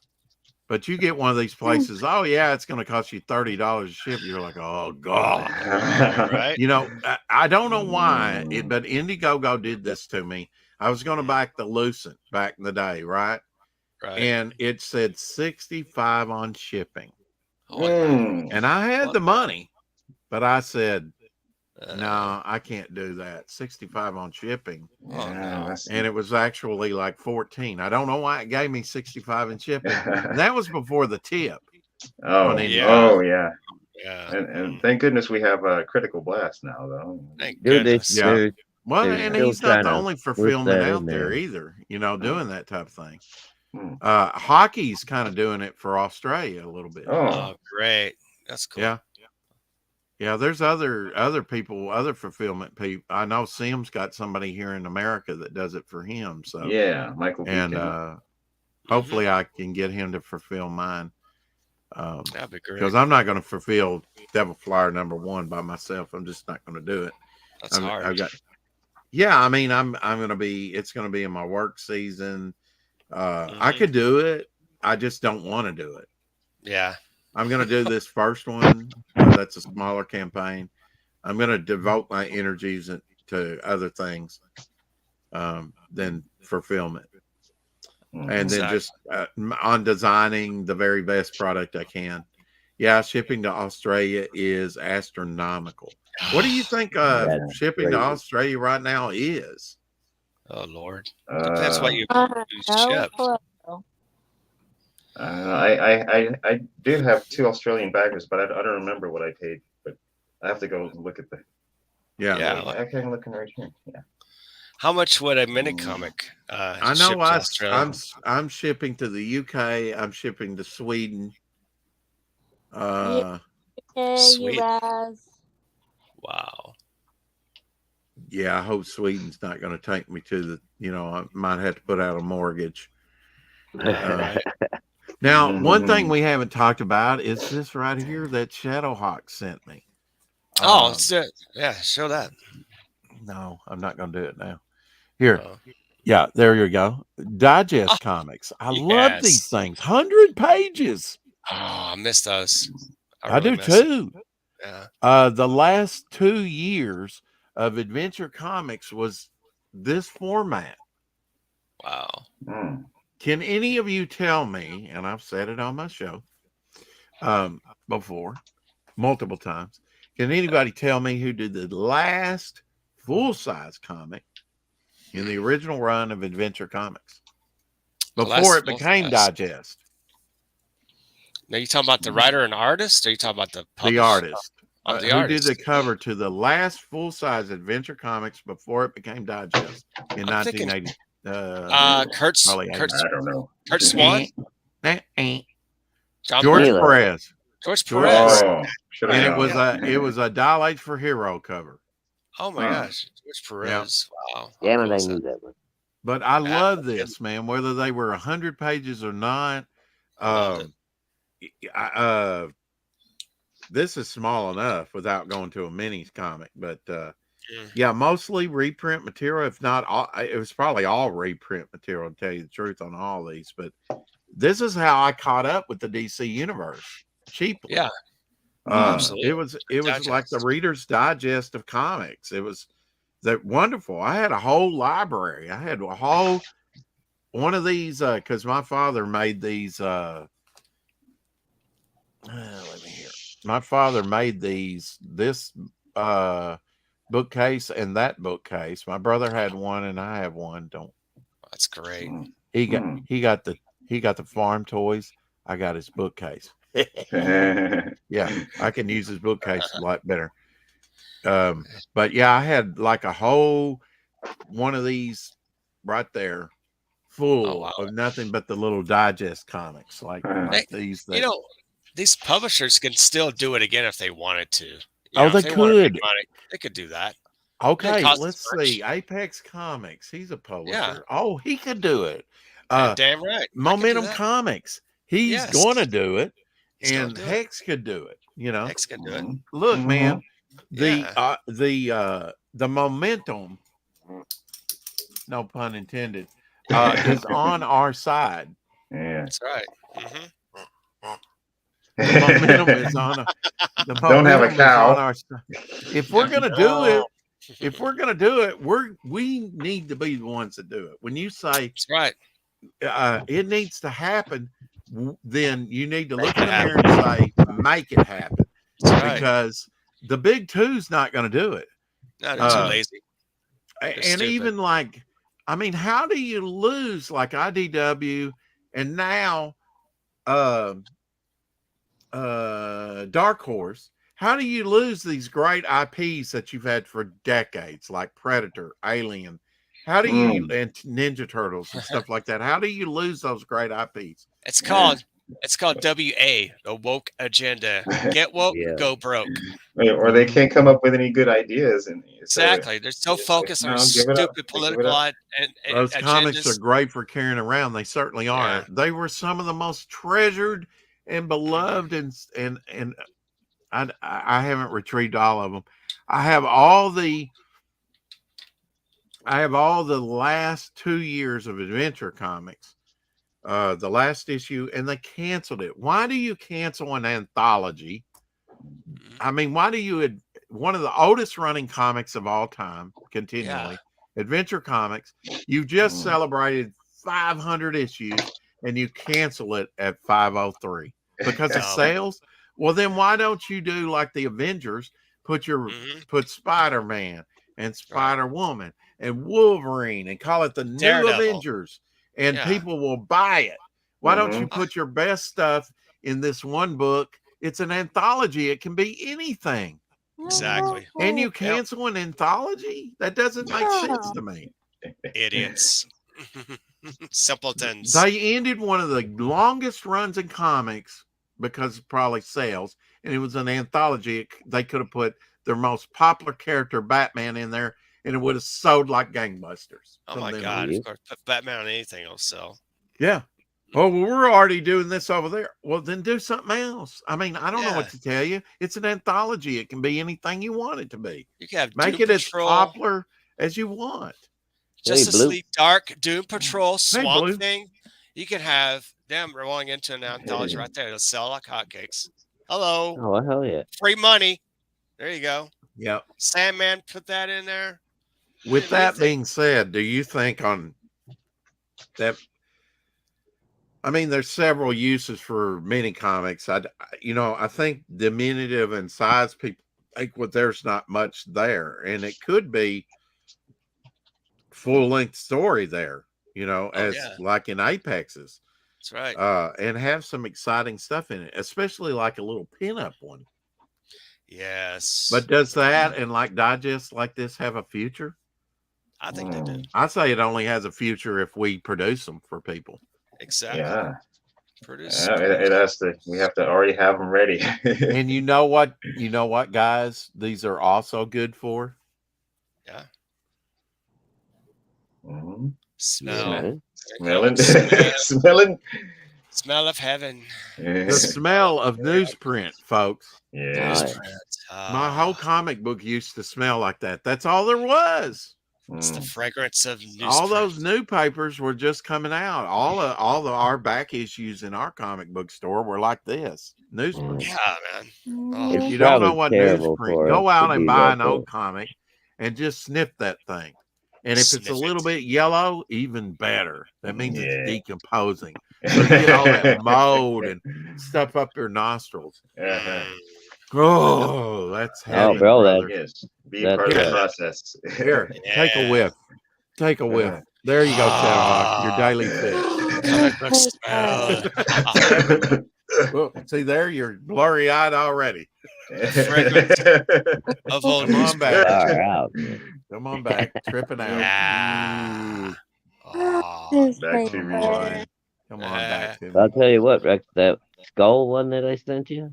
But you get one of these places, oh yeah, it's going to cost you $30 to ship. You're like, oh god, Right. I don't know why, but Indiegogo did this to me. I was going to back the Lucent back in the day, right? Right. And it said 65 on shipping. And I had the money, but I said, no, I can't do that. 65 on shipping. No. And it was actually like 14. I don't know why it gave me 65 in shipping. And that was before the tip. Yeah. Yeah. And thank goodness we have a Critical Blast now, though. Thank Dude, goodness. Well, and he's not the only fulfillment out there there either, doing that type of thing. Hockey's kind of doing it for Australia a little bit. Oh, great. That's cool. Yeah, there's other people, other fulfillment people. I know Sim's got somebody here in America that does it for him. So yeah, Michael. And hopefully I can get him to fulfill mine. That'd be great. Because I'm not going to fulfill Devil Flyer #1 by myself. I'm just not going to do it. That's hard. I mean, I'm going to be. It's going to be in my work season. I could do it. I just don't want to do it. Yeah. I'm going to do this first one. That's a smaller campaign. I'm going to devote my energies to other things than fulfillment. And then just on designing the very best product I can. Yeah, shipping to Australia is astronomical. What do you think shipping to Australia right now is? Oh, Lord. Depends what you ship. I did have 2 Australian baggers, but I don't remember what I paid. But I have to go look at the. Yeah. I can look right here. Yeah. How much would a mini comic? I know I'm shipping to the UK. I'm shipping to Sweden. Sweet. Wow. Yeah, I hope Sweden's not going to take me to the. I might have to put out a mortgage. Now, one thing we haven't talked about is this right here that Shadowhawk sent me. Oh, it's it. Yeah, show that. No, I'm not going to do it now. Here. Yeah, there you go. Digest comics. I love these things. 100 pages. Oh, I miss those. I do too. Yeah. The last 2 years of Adventure Comics was this format. Wow. Can any of you tell me, and I've said it on my show before, multiple times, can anybody tell me who did the last full-size comic in the original run of Adventure Comics before it became Digest? Now you talking about the writer and artist, or you talking about the publisher? The artist. The who artist did the cover to the last full-size Adventure Comics before it became Digest in 1980? Kurt I don't know. Kurt Swan? George Perez. George Perez. And it was a Dial H for Hero cover. Oh my gosh. George Perez. Yeah. Wow. Damn it, I knew that one. But I love this, man, whether they were 100 pages or not. Love This is small enough without going to a minis comic, but Mm. yeah, mostly reprint material. If not all, it was probably all reprint material, to tell you the truth, on all these. But this is how I caught up with the DC universe cheaply. Yeah, It was like the Digest. Reader's Digest of comics. It was that wonderful. I had a whole library. I had a whole one of these because my father made these. Let me hear. My father made this bookcase and that bookcase. My brother had one and I have one. That's great. He got the farm toys. I got his bookcase. Yeah, I can use his bookcase a lot better. But yeah, I had like a whole one of these right there full of nothing but the little digest comics like these. You know, these publishers can still do it again if they wanted to. Oh, if they wanna make could. money, they could do that. Okay, cost let's as much. see. Apex Comics. He's a publisher. Yeah. Oh, he could do it. Damn right. I could do Momentum that. Comics. He's Yes. going to do it. Still And do it. Hex could do it. You know, Hex can do it. look, man, Yeah. the Momentum, no pun intended, is on our side. Yeah. That's right. Mm-hmm. The Momentum is on. Don't have a cow. On our side. If we're gonna do it, we need to be the ones that do it. When you say That's right. it needs to happen, then you need to look in the mirror and say, make it happen. That's right. Because the big two's not going to do it. No, they're too lazy. And stupid. even like, I mean, how do you lose like IDW and now Dark Horse? How do you lose these great IPs that you've had for decades, like Predator, Alien? How do you and Ninja Turtles and stuff like that? How do you lose those great IPs? It's called WA, the woke agenda. Get woke, go broke. Or they can't come up with any good ideas, and Exactly. They're so focused on stupid political and those comics agendas. are great for carrying around. They certainly are. Yeah. They were some of the most treasured and beloved, and I haven't retrieved all of them. I have all the last 2 years of Adventure Comics, the last issue, and they canceled it. Why do you cancel an anthology? I mean, why do you, one of the oldest running comics of all time, continually, Adventure Comics, you just celebrated 500 issues and you cancel it at 503 because of sales? Well, then why don't you do like the Avengers, put Spider-Man and Spider-Woman and Wolverine and call it the new Daredevil. Avengers, and people will buy it. Why don't you put your best stuff in this one book? It's an anthology. It can be anything. Exactly. And you cancel an anthology? That doesn't make sense to me. Idiots. Simpletons. They ended one of the longest runs in comics because of probably sales, and it was an anthology. They could have put their most popular character, Batman, in there, and it would have sold like gangbusters. Oh my God! Of course, put Batman on anything will sell. Yeah. Oh, well, we're already doing this over there. Well, then do something else. I mean, I don't know what to tell you. It's an anthology. It can be anything you want it to be. You can have make Doom it Patrol, as popular as you want. Justice League Dark, Doom Patrol, Swamp Blue. Thing. You can have them rolling into an anthology right there. It'll sell like hotcakes. Hello. Oh, hell yeah. Free money. There you go. Yep. Sandman, put that in there. With that being said, do you think on that? I mean, there's several uses for mini comics. I think diminutive in size, people think, well, there's not much there, and it could be full length story there. Like in Apex's. That's right. And have some exciting stuff in it, especially like a little pinup one. Yes. But does that and like digest like this have a future? I think they do. I say it only has a future if we produce them for people. Exactly. Yeah. Produce. It has to. We have to already have them ready. And you know what, guys? These are also good for. Yeah. Mm-hmm. Smell. Smelling. Smell of heaven. The smell of newsprint, folks. Yeah. Newsprint. My whole comic book used to smell like that. That's all there was. It's the fragrance of newsprint. All those new papers were just coming out. Our back issues in our comic book store were like this. Newsprint. Yeah, man. Oh, If It's you don't know probably what terrible newsprint, for go us out to and do buy that, an though. old comic and just sniff that thing. And if it's a Sniff little it. bit yellow, even better. That means Yeah. it's decomposing. So you get all that mold and stuff up your nostrils. Uh-huh. Oh, that's heaven, bro, brother. Yes. Be That's part of the good. process. Here, take a Yeah. whiff. Take a whiff. There you go, Shadowhawk. Your daily fix. Comic book smell. Well, see there, you're blurry-eyed already. Of old Come on newsprint. back. Far out, man. Come on back. Tripping out. Yeah. Ooh, Oh, Back to come you. on. Come on back to me. I'll tell you what, Rex, that skull one that I sent you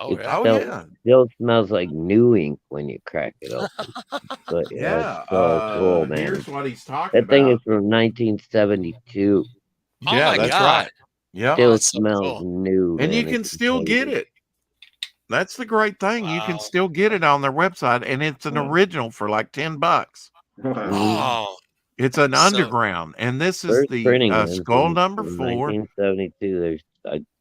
oh, It's yeah. Oh, still- yeah. still smells like new ink when you crack it open. But yeah, Yeah. it's so cool, man. Here's what he's talking That thing about. is from 1972. Oh Yeah, my that's God. right. Yeah. Still that's so smells cool. new. And you man. can It's still get amazing. it. That's the great thing. You can Wow. still get it on their website, and it's an Hmm. original for like $10. Oh, It's an So- underground, and this is First the printing run skull from- number from 4. 1972. There's,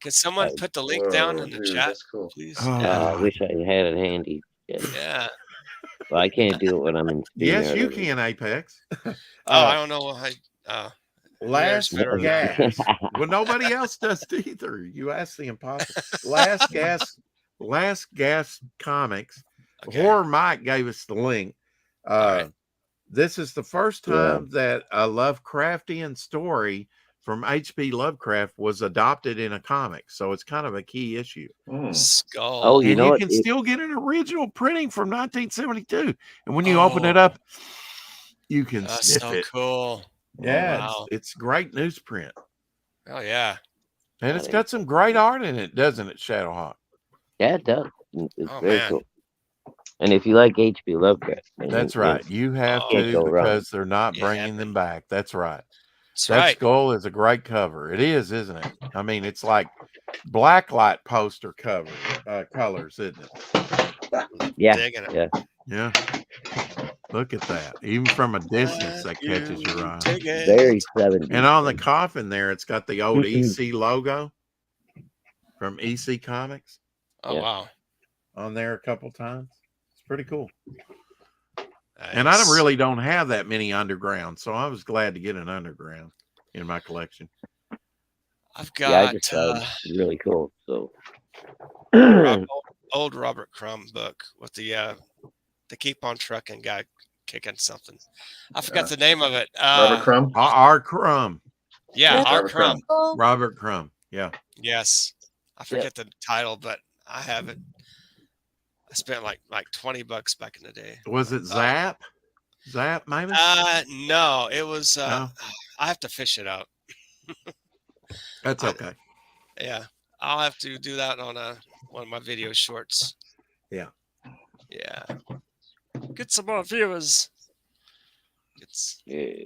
could someone I- put the link down in the Dude, chat, that's cool. please? Oh. I wish I had it handy. Yeah. Yeah. But I can't do it when I'm in. Yes, Steam you Early. can, Apex. Oh, I don't know. Last better gas. Well, nobody else does either. You ask the impossible. Last gas comics. Okay. Horror Mike gave us the link. right. This is the first Yeah. time that a Lovecraftian story from H.P. Lovecraft was adopted in a comic, so it's kind of a key issue. Skull. Oh, you And know you what? can It- still get an original printing from 1972, and when you open it up, you can That's sniff so it. cool. Yeah, Wow. it's great newsprint, Oh yeah. and it's got some great art in it, doesn't it, Shadowhawk? Yeah, it does. It's Oh, very man. cool. And if you like H.P. Lovecraft, man, That's you- right. You have Oh, to Can't go wrong. because they're not Yeah. bringing them back. That's right. That's That right. skull is a great cover. It is, isn't it? I mean, it's like blacklight poster cover colors, isn't it? Yeah, Digging it. yeah. Yeah. Look at that. Even from a distance, that catches your eye. Dig it. Very 70s. And on the coffin there, it's got the old Mhm. EC logo from EC Comics Oh Yeah. wow. on there a couple times. It's pretty cool. And I Nice. really don't have that many underground, so I was glad to get an underground in my collection. I've Yeah, I got just thought it's really cool. So old Robert Crumb book with the Keep on Trucking guy kicking something. I forgot the name of it. Robert Crumb. R. Crumb. Yeah, Robert Art Crumb. Crumb. Robert Crumb. Yeah. Yes. I forget the title, but I have it. I spent like $20 back in the day. Was it Zap? Zap, maybe? No, it was No? I have to fish it out. That's okay. Yeah. I'll have to do that on one of my video shorts. Yeah. Yeah. Get some more viewers. It's yeah.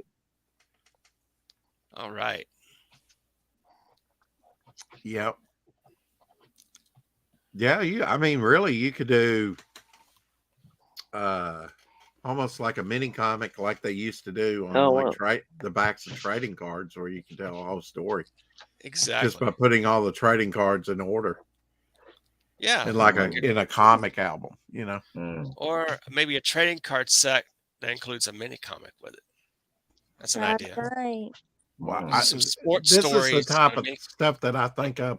all right. Yep. Yeah, I mean, really, you could do almost like a mini comic like they used to do on Oh, like wow. the backs of trading cards, where you can tell a whole story Exactly. just by putting all the trading cards in order Yeah. in like in a comic album, you know. Or maybe a trading card set that includes a mini comic with it. That's an That's idea. right. Wow. Some sports This stories. is the type you of know what stuff that I think of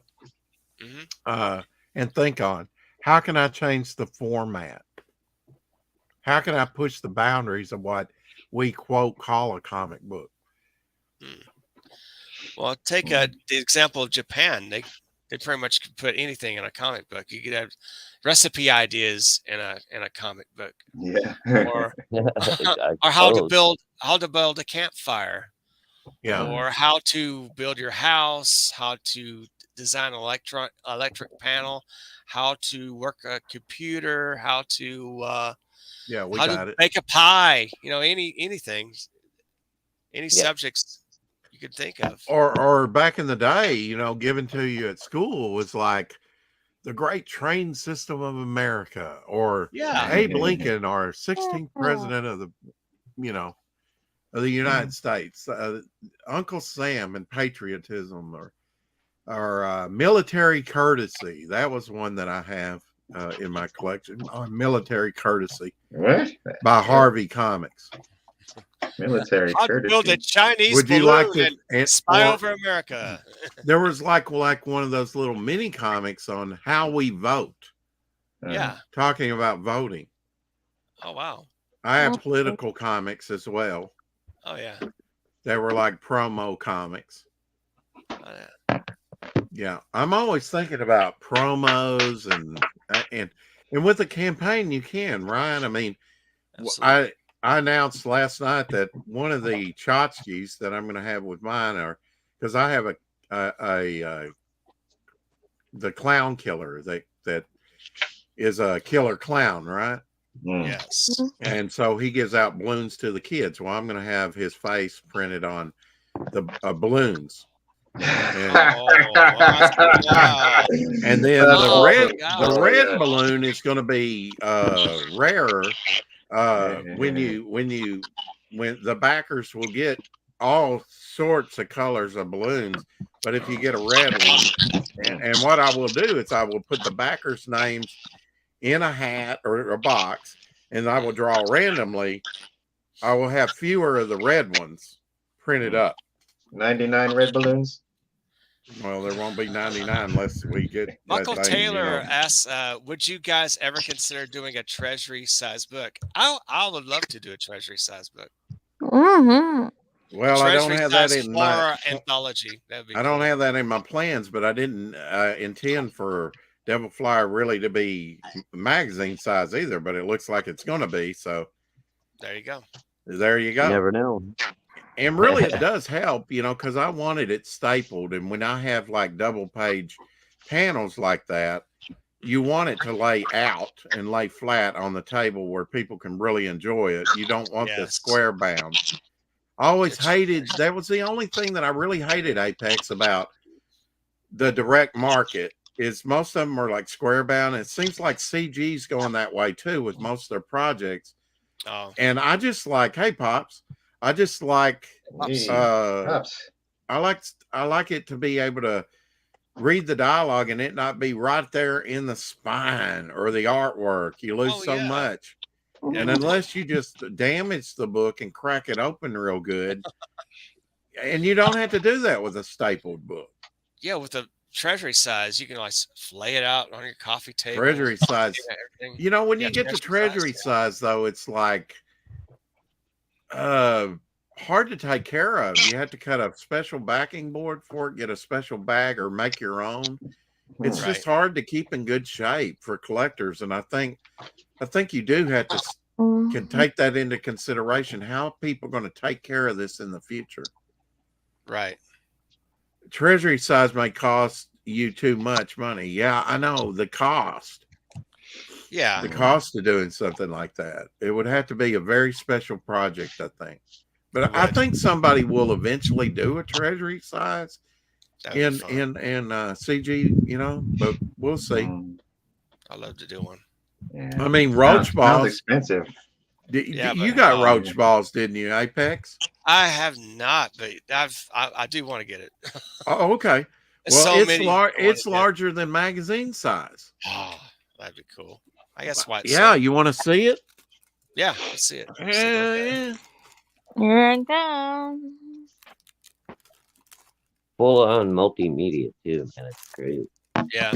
I mean? Mhm. and think on. How can I change the format? How can I push the boundaries of what we quote call a comic book? Well, take the example of Japan. They pretty much could put anything in a comic book. You could have recipe ideas in a comic book, Yeah. or I or how to suppose. build a campfire, Yeah. or how to build your house, how to design an electric panel, how to work a computer, how to Yeah, we how got to it. bake a pie. You know, anything, any Yeah. subjects you could think of. Or back in the day, you know, given to you at school was like the Great Train System of America, or Yeah. Abe Lincoln, our 16th president of the, you know, of the United States, Uncle Sam and patriotism, or military courtesy. That was one that I have in my collection. Military Courtesy What? by Harvey Comics. Military How to build a courtesy. Chinese Would you balloon like to and spy or- over America? There was like one of those little mini comics on how we vote, Yeah. talking about voting. Oh wow. I have political comics as well. Oh yeah. They were like promo comics. Oh, yeah. Yeah, I'm always thinking about promos and with the campaign you can, Ryan. I mean, Absolutely. I announced last night that one of the tchotchkes that I'm going to have with mine are, because I have the clown killer that is a killer clown, right? Yes. And so he gives out balloons to the kids. Well, I'm going to have his face printed on the balloons. Wow. And then That's the awesome. the red balloon is going to be rarer. When the backers will get all sorts of colors of balloons, but if you get a red one, and what I will do is I will put the backers' names in a hat or a box, and I will draw randomly. I will have fewer of the red ones printed up. 99 red balloons. Well, there won't be 99 unless we get Michael that thing, Taylor asks, would you guys ever consider doing a treasury size book? I would love to do a treasury size book. Mm-hmm. Well, I don't have that Treasury-size in my horror anthology. That'd be I don't cool. have that in my plans, but I didn't intend for Devil Flyer really to be magazine size either, but it looks like it's going to be. So There you go. there you You go. never know. And really, it does help, you know, because I wanted it stapled. And when I have like double page panels like that, you want it to lay out and lay flat on the table where people can really enjoy it. You don't want the Yes. square bound. I always It's- hated, that was the only thing that I really hated, Apex, about the direct market is most of them are like square bound. It seems like CG's going that way too with most of their projects. Oh, And I just like, hey, Pops, I just like, Pops. I like it to be able to read the dialogue and it not be right there in the spine or the artwork. You lose Oh, so yeah. much. Yeah, And unless you just damage the book and crack it open real good, and you don't have to do that with a stapled book. yeah. With the treasury size, you can like lay it out on your coffee table. Treasury size. Everything. You know, when Yeah, you get to treasury treasury size, size, though, it's like hard to take care of. You have to cut a special backing board for it, get a special bag, or make your own. It's just hard to keep in good shape for collectors, and I think you do have to can take that into consideration. How are people going to take care of this in the future? Right. Treasury size may cost you too much money. Yeah, I know the cost. Yeah. The cost of doing something like that. It would have to be a very special project, I think. But It I would. think somebody will eventually do a treasury size That would be in fun. CG, you know, but we'll see. I'd love to do one. Yeah. I mean, roach Sounds balls. expensive. Yeah, You but- got oh, roach balls, didn't you, Apex? I have not, but I do want to get it. Oh, okay. There's Well, so it's many I wanna it's get. larger than magazine size. Oh, that'd be cool. I guess why. It's Yeah, so- you want to see it? yeah. Let's see it. Let's see Hell it. yeah. Here it comes. Full on multimedia too, man. It's great. Yeah.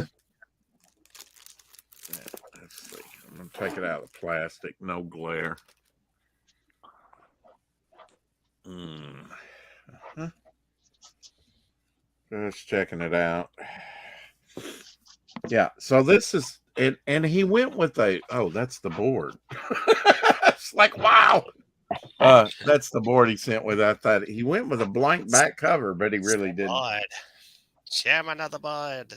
Let's see. I'm gonna take it out of plastic, no glare. Uh-huh. Just checking it out. Yeah, so this is it, and he went with that's the board. It's like wow. That's the board he sent with. I thought he went with a blank back cover, but he really didn't. Bud. Chairman of the bud.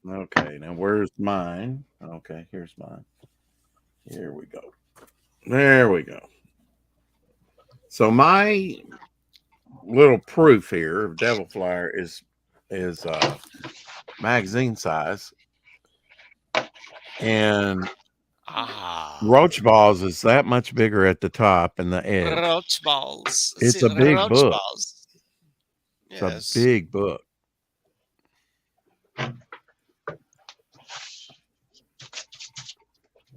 Okay, now where's mine? Okay, here's mine. Here we go. There we go. So my little proof here of Devil Flyer is magazine size, and Roach Balls is that much bigger at the top and the edge. Roach Balls. It's a big Roach book. Balls. It's Yes. a big book.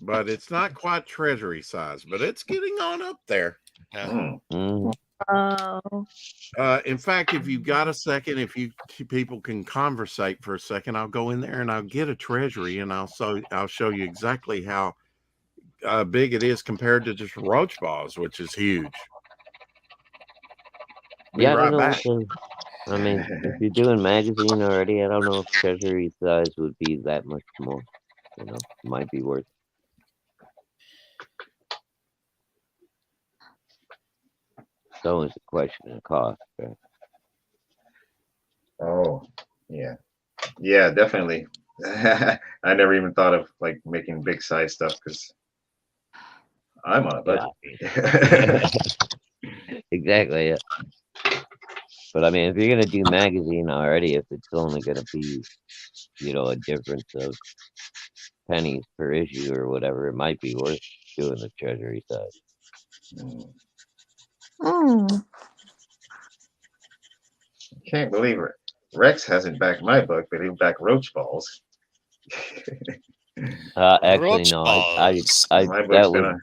But it's not quite treasury size, but it's getting on up there. Yeah. Mm. Oh. In fact, if you've got a second, if you people can conversate for a second, I'll go in there and I'll get a treasury and I'll show you exactly how big it is compared to just Roach Balls, which is huge. Be Yeah, I right don't know. back. I mean, if you're doing magazine already, I don't know if treasury size would be that much more. You know, might be worth. It's always a question of cost, right? Oh, yeah. Yeah, definitely. I never even thought of like making big size stuff because I'm on a budget. Exactly. Yeah. But I mean, if you're gonna do magazine already, if it's only gonna be, you know, a difference of pennies per issue or whatever, it might be worth doing the treasury size. Mm. Can't believe it. Rex hasn't backed my book, but he'll back Roach Balls. Actually, Roach no. Balls. My book's been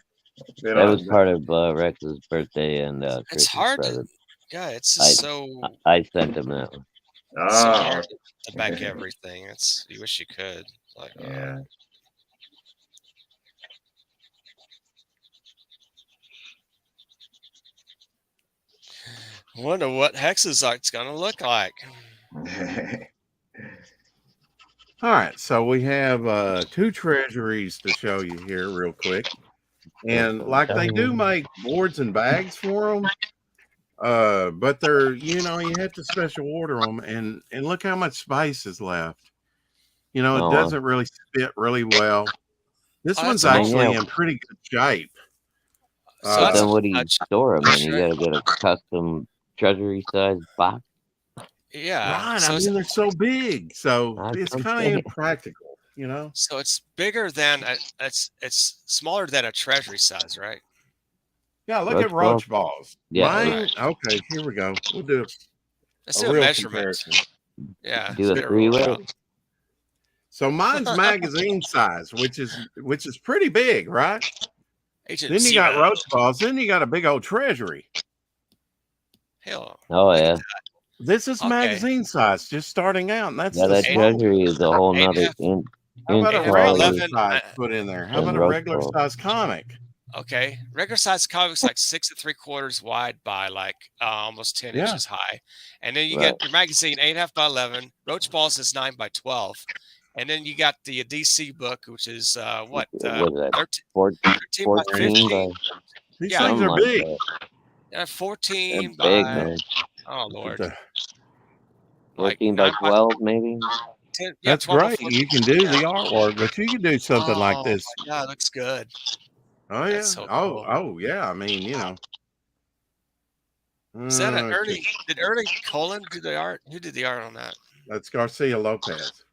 That was part of Rex's birthday and It's Christmas hard present. Yeah, it's just so I sent him that one. hard to back everything. You wish you could. Like, yeah. I wonder what Hexazite's gonna look like. All right, so we have 2 treasuries to show you here real quick. And like they do make boards and bags for them, but they're, you know, you have to special order them, and look how much space is left. You know, it doesn't really fit really well. This one's actually in pretty good shape. So then what do you store them in? You gotta get a custom treasury size box. Yeah, right. so I mean, they're so big, so it's kind of saying. impractical, you know. So it's bigger than it's smaller than a treasury size, right? Yeah, look at Roach Balls. Yeah. Mine, okay, here we go. We'll do Let's a do a real measurement. comparison. Yeah. Do a 3-way. So mine's magazine size, which is pretty big, right? Agent Then you got Zero. Roach Balls. Then you got a big old treasury. Hell. Oh yeah. This is magazine size, just starting out, and that's that small. treasury is a whole nother. How about a regular 11, size put in there? How about a regular size comic? Okay, regular size comic's like 6 3/4 wide by like almost 10 inches high, and then you get your magazine 8.5 by 11. Roach Balls is 9 by 12, and then you got the DC book, which is what is that? 13 by 15. These things are big. 14 by. Big, man. Oh Lord. 14 by 12, maybe. 10, that's great. You can do the artwork, but you can do something like this. Yeah, looks good. Oh yeah. So cool. Oh yeah. I mean, you know. Is that an Ernie? Did Ernie Colin do the art? Who did the art on that? That's Garcia Lopez.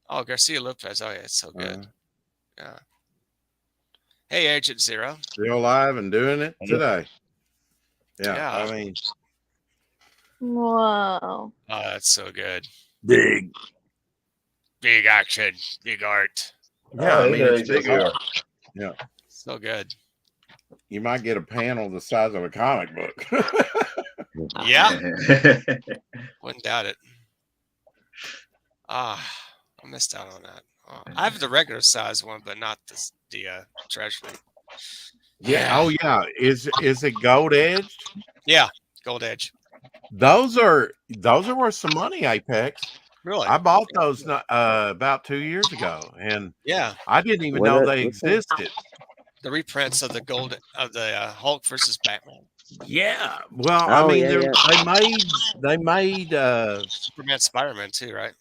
Oh, Garcia Lopez. Oh yeah, it's so good. Yeah. Hey, Agent Zero. Still alive and doing it today. Yeah. I mean. Wow. Oh, that's so good. Big action, big art. Yeah, I mean, it's big art. Yeah. So good. You might get a panel the size of a comic book. Yeah. Wouldn't doubt it. I missed out on that. I have the regular size one, but not the treasury. Yeah. Oh yeah. Is it gold edged? Yeah, gold edge. Those are worth some money, Apex. Really? I bought those about 2 years ago, and I didn't even know they existed. The reprints of the Hulk versus Batman. Yeah. Well, I mean, they made Superman, Spider-Man too, right?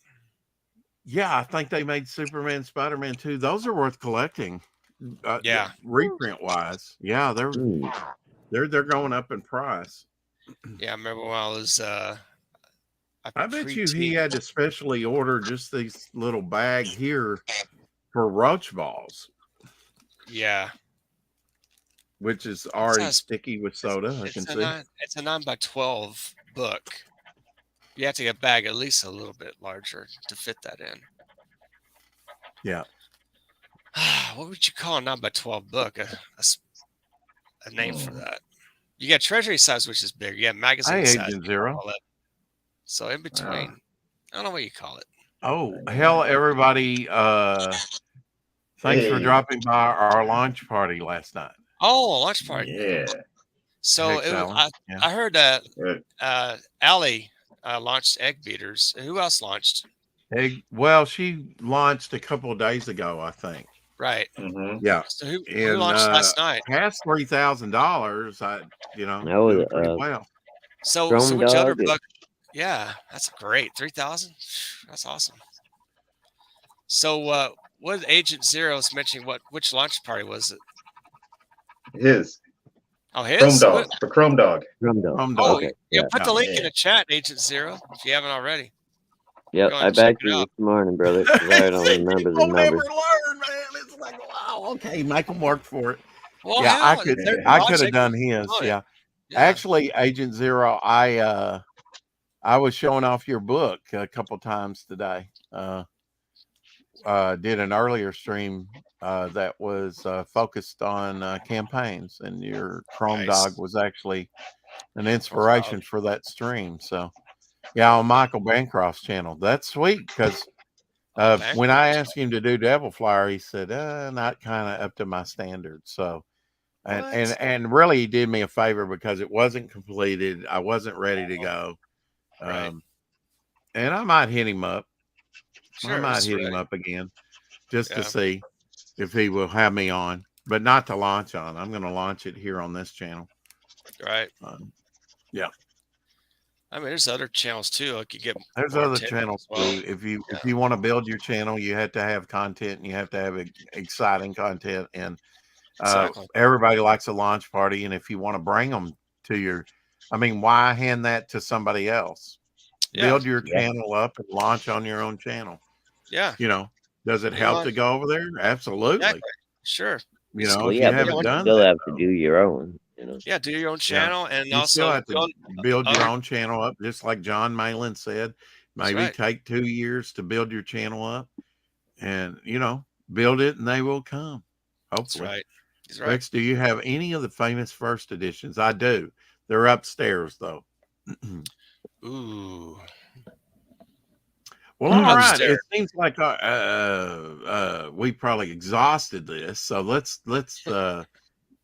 Yeah, I think they made Superman, Spider-Man 2. Those are worth collecting. Reprint wise. Yeah, they're going up in price. Yeah, I remember when I was I bet you he preteen. had to specially order just this little bag here for roach balls, Yeah, which is it already says sticky with soda. I can see. it's a 9 by 12 book. You have to get a bag at least a little bit larger to fit that in. Yeah. What would you call a 9 by 12 book? A name for that. You got treasury size, which is big. You got magazine Hey, size. Agent you Zero. call it. So in between, I don't know what you call it. Oh, hell, everybody. Thanks for Hey. dropping by our launch party last night. Oh, launch party. Yeah. So Hex it was, Allen. Yeah. I heard that Good. Allie launched Egg Beaters. And who else launched? Well, she launched a couple of days ago, I think. Right. Mm-hmm. Yeah. So who And launched last night? past $3,000, No, doing pretty well. So Chrome which other Dog. book? Yeah, that's great. 3,000. That's awesome. So what Agent Zero's mentioning? Which launch party was it? His Oh, Chrome his. Dog. What? The Chrome Dog. Chrome Dog. Chrome Oh, Dog. Okay. yeah. Yeah. Put the link in Yeah. the chat, Agent Zero, if you haven't already. Yep. Go I and check backed it you out. this morning, brother. 'Cause I don't remember the People never numbers. learn, man. It's like, wow, okay, make them work for it. Well, Yeah, I hell, could, they're I could have logic. done his. Oh, Yeah. Yeah. Actually, Agent Zero, I was showing off your book a couple times today. Did an earlier stream that was focused on campaigns, and your Chrome Nice. Dog was actually an inspiration for that stream. So, yeah, on Michael Bancroft's channel. That's sweet because when I asked him to do Devil Flyer, he said, not kind of up to my standards. So, and really, he did me a favor because it wasn't completed. I wasn't ready to go. Right. And I might hit him up. Sure, I might it's hit him ready. up again just to Yeah. see if he will have me on, but not to launch on. I'm going to launch it here on this channel. Right. Yeah. I mean, there's other channels too. Like you get There's more other attention channels as well. too. If you want to build your channel, you have to have content and you have to have exciting content. And Exactly. everybody likes a launch party. And if you want to bring them to why hand that to somebody else? Yeah. Build your channel up and launch on your own channel. Yeah. Does it help to go over there? Absolutely. Exactly. Sure. Well, If yeah, you but haven't you done still that, have to do your own. Yeah, do your own channel and you still also have to build your own channel up, just like John Malin said. Maybe take 2 years to build your channel up, and build it, and they will come. Hopefully, That's right. He's right. Rex, do you have any of the famous first editions? I do. They're upstairs though. Ooh. Well, all right. Upstairs. It seems like we probably exhausted this, so let's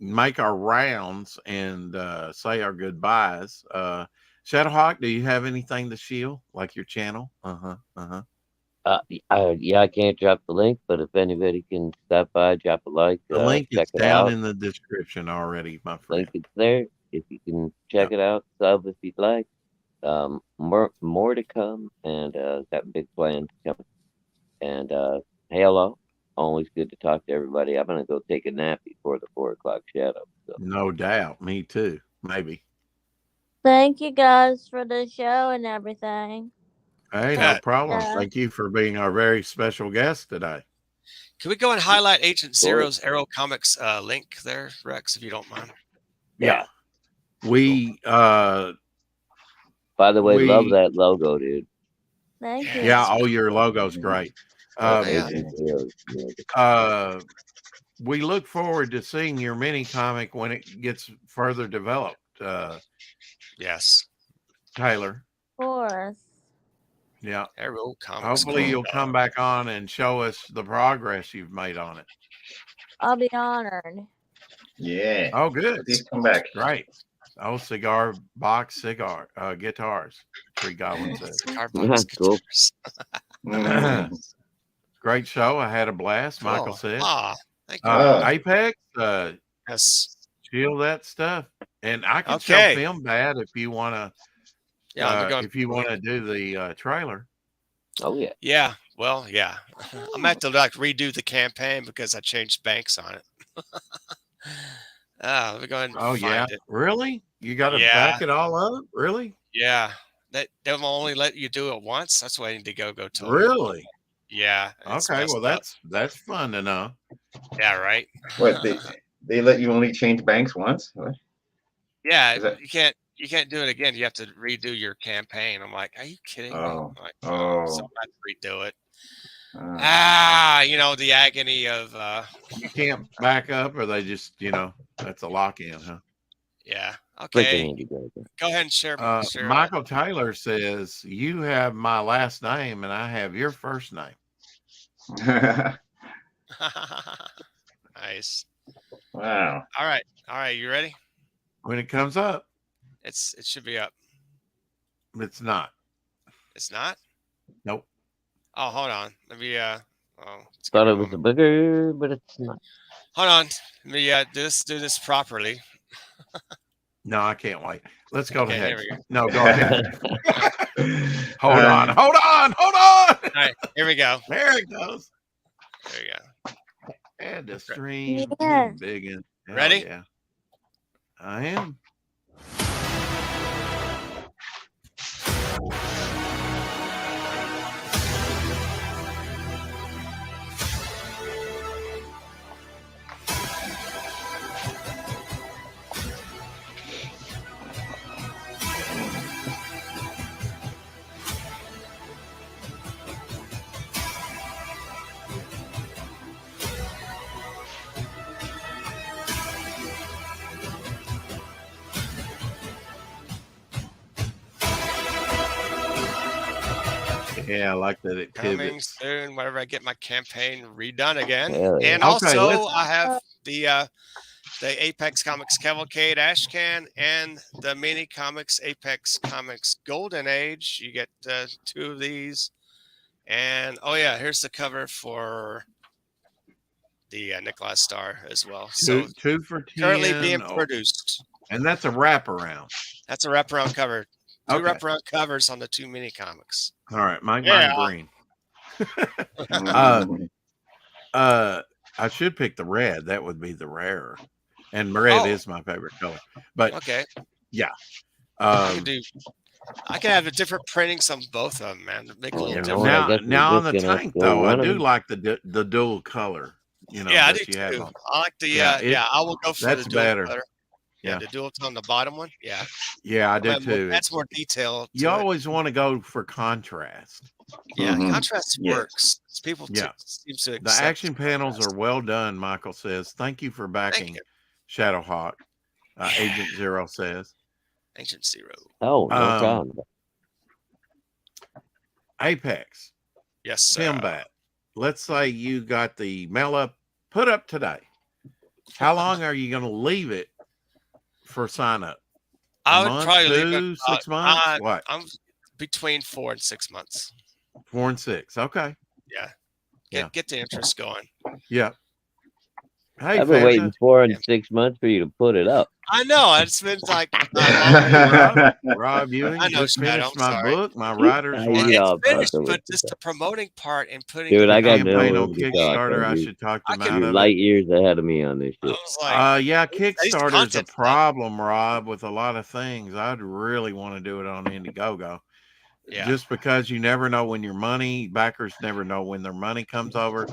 make our rounds and say our goodbyes. Shadowhawk, do you have anything to shield, like your channel? Yeah, I can't drop the link, but if anybody can stop by, drop a like, The link check is it down out. in the description already, my friend. Link is there. If you can check it out, sub if you'd like. More to come, and got big plans coming. And hey, hello. Always good to talk to everybody. I'm gonna go take a nap before the 4 o'clock shadow. So. No doubt. Me too. Maybe. Thank you guys for the show and everything. Hey, no problem. Thank you for being our very special guest today. Can we go and highlight Agent Zero's Arrow Comics link there, Rex, if you don't mind? Yeah. We by the way, love that logo, dude. Thank you. Yeah, your logo's great. We look forward to seeing your mini comic when it gets further developed. Yes. Of Taylor. course. Yeah. Arrow Comics. Hopefully you'll come back on and show us the progress you've made on it. I'll be honored. Yeah. Oh, good. Please come back. Right. Oh, guitars. Tree Goblin says. Cigar box Cool. Great show. I had a blast. Michael said. Thank you. Apex. Yes. Shield that stuff, and I can show Film Bad if you want to. Yeah, if you want to do the trailer. Oh yeah. Yeah. Well, yeah. I'm gonna have to redo the campaign because I changed banks on it. Let me go ahead and Oh find yeah, it. really? You got to Yeah. back it all up, really? Yeah. They'll only let you do it once. That's what Indiegogo told me. Really? Yeah. It's Okay, well messed up. that's fun to know. Yeah, right. What they let you only change banks once? What? Yeah, Is that? you can't do it again. You have to redo your campaign. I'm like, are you kidding me? Oh, I'm like, so oh. I have to redo it. Uh, The agony of You can't back up, or they just that's a lock in, huh? yeah. Freaking Okay. Indiegogo. Go ahead and share. Michael Taylor says you have my last name and I have your first name. Nice. wow. All right. You ready? When it comes up, It should be up. it's not. It's not. Nope. Oh, hold on. Let me Thought it was a bigger, but it's not. hold on. Let me do this properly. No, I can't wait. Let's go Okay, to here hex. we go. No, go ahead. Hold on. Hold on. All right, here we go. There it goes. There we go. And the stream Yeah. big and Ready? Yeah. I am. Yeah, I like that it Coming pivots. soon, whenever I get my campaign redone again. Hell yeah. And Okay, also I have the Apex Comics Cavalcade Ashcan and the Mini Comics Apex Comics Golden Age. You get 2 of these. And oh yeah, here's the cover for the Nicholas Star as well. So Two for 10. currently being produced. And that's a wraparound. That's a wraparound cover. 2 Okay. wraparound covers on the 2 mini comics. All right, make Yeah. mine green. I should pick the red. That would be the rarer. And red Oh. is my favorite color. But Okay. I can have a different printings on both of them, man. Make a little Yeah, different. well, I guess now we're on the just gonna tank go though, I one of do them. like the dual color. Yeah, I that do you have too. on. I like the Yeah, I will go for that's the dual better. color. Yeah. The dual tone, the bottom one. Yeah, Yeah, I do too. That's more detail. You always want to go for contrast. Yeah, Mhm. contrast Yes. works. People Yeah. seems to The accept action panels contrast. are well done, Michael says. Thank you for backing you. Shadowhawk. Agent Zero says. Ancient Zero. Oh, no Um, problem. Apex. Yes, sir. Simbat. Let's say you got the mail up put up today. How long are you going to leave it for sign up? I would month, probably leave 2, it 6 months? What? I'm between 4 and 6 months. 4 and 6. Okay. Yeah. Get the interest going. Yeah. Hey, I've been waiting Fanta. 4 and 6 months for you to put it up. I know. It's been like Rob Ewing I know, just Shadow, finished I'm my sorry. book, My Writer's I Life. know. it's finished, fucking but with just you. the promoting part and putting Dude, the I got campaign no on room to talk, Kickstarter. I dude. should talk I them can- out You're of light it. years ahead of me on this I shit. was like, Yeah, least the Kickstarter's a content's done. problem, Rob, with a lot of things. I'd really want to do it on Indiegogo. Yeah. Just because you never know when your money, backers never know when their money comes over.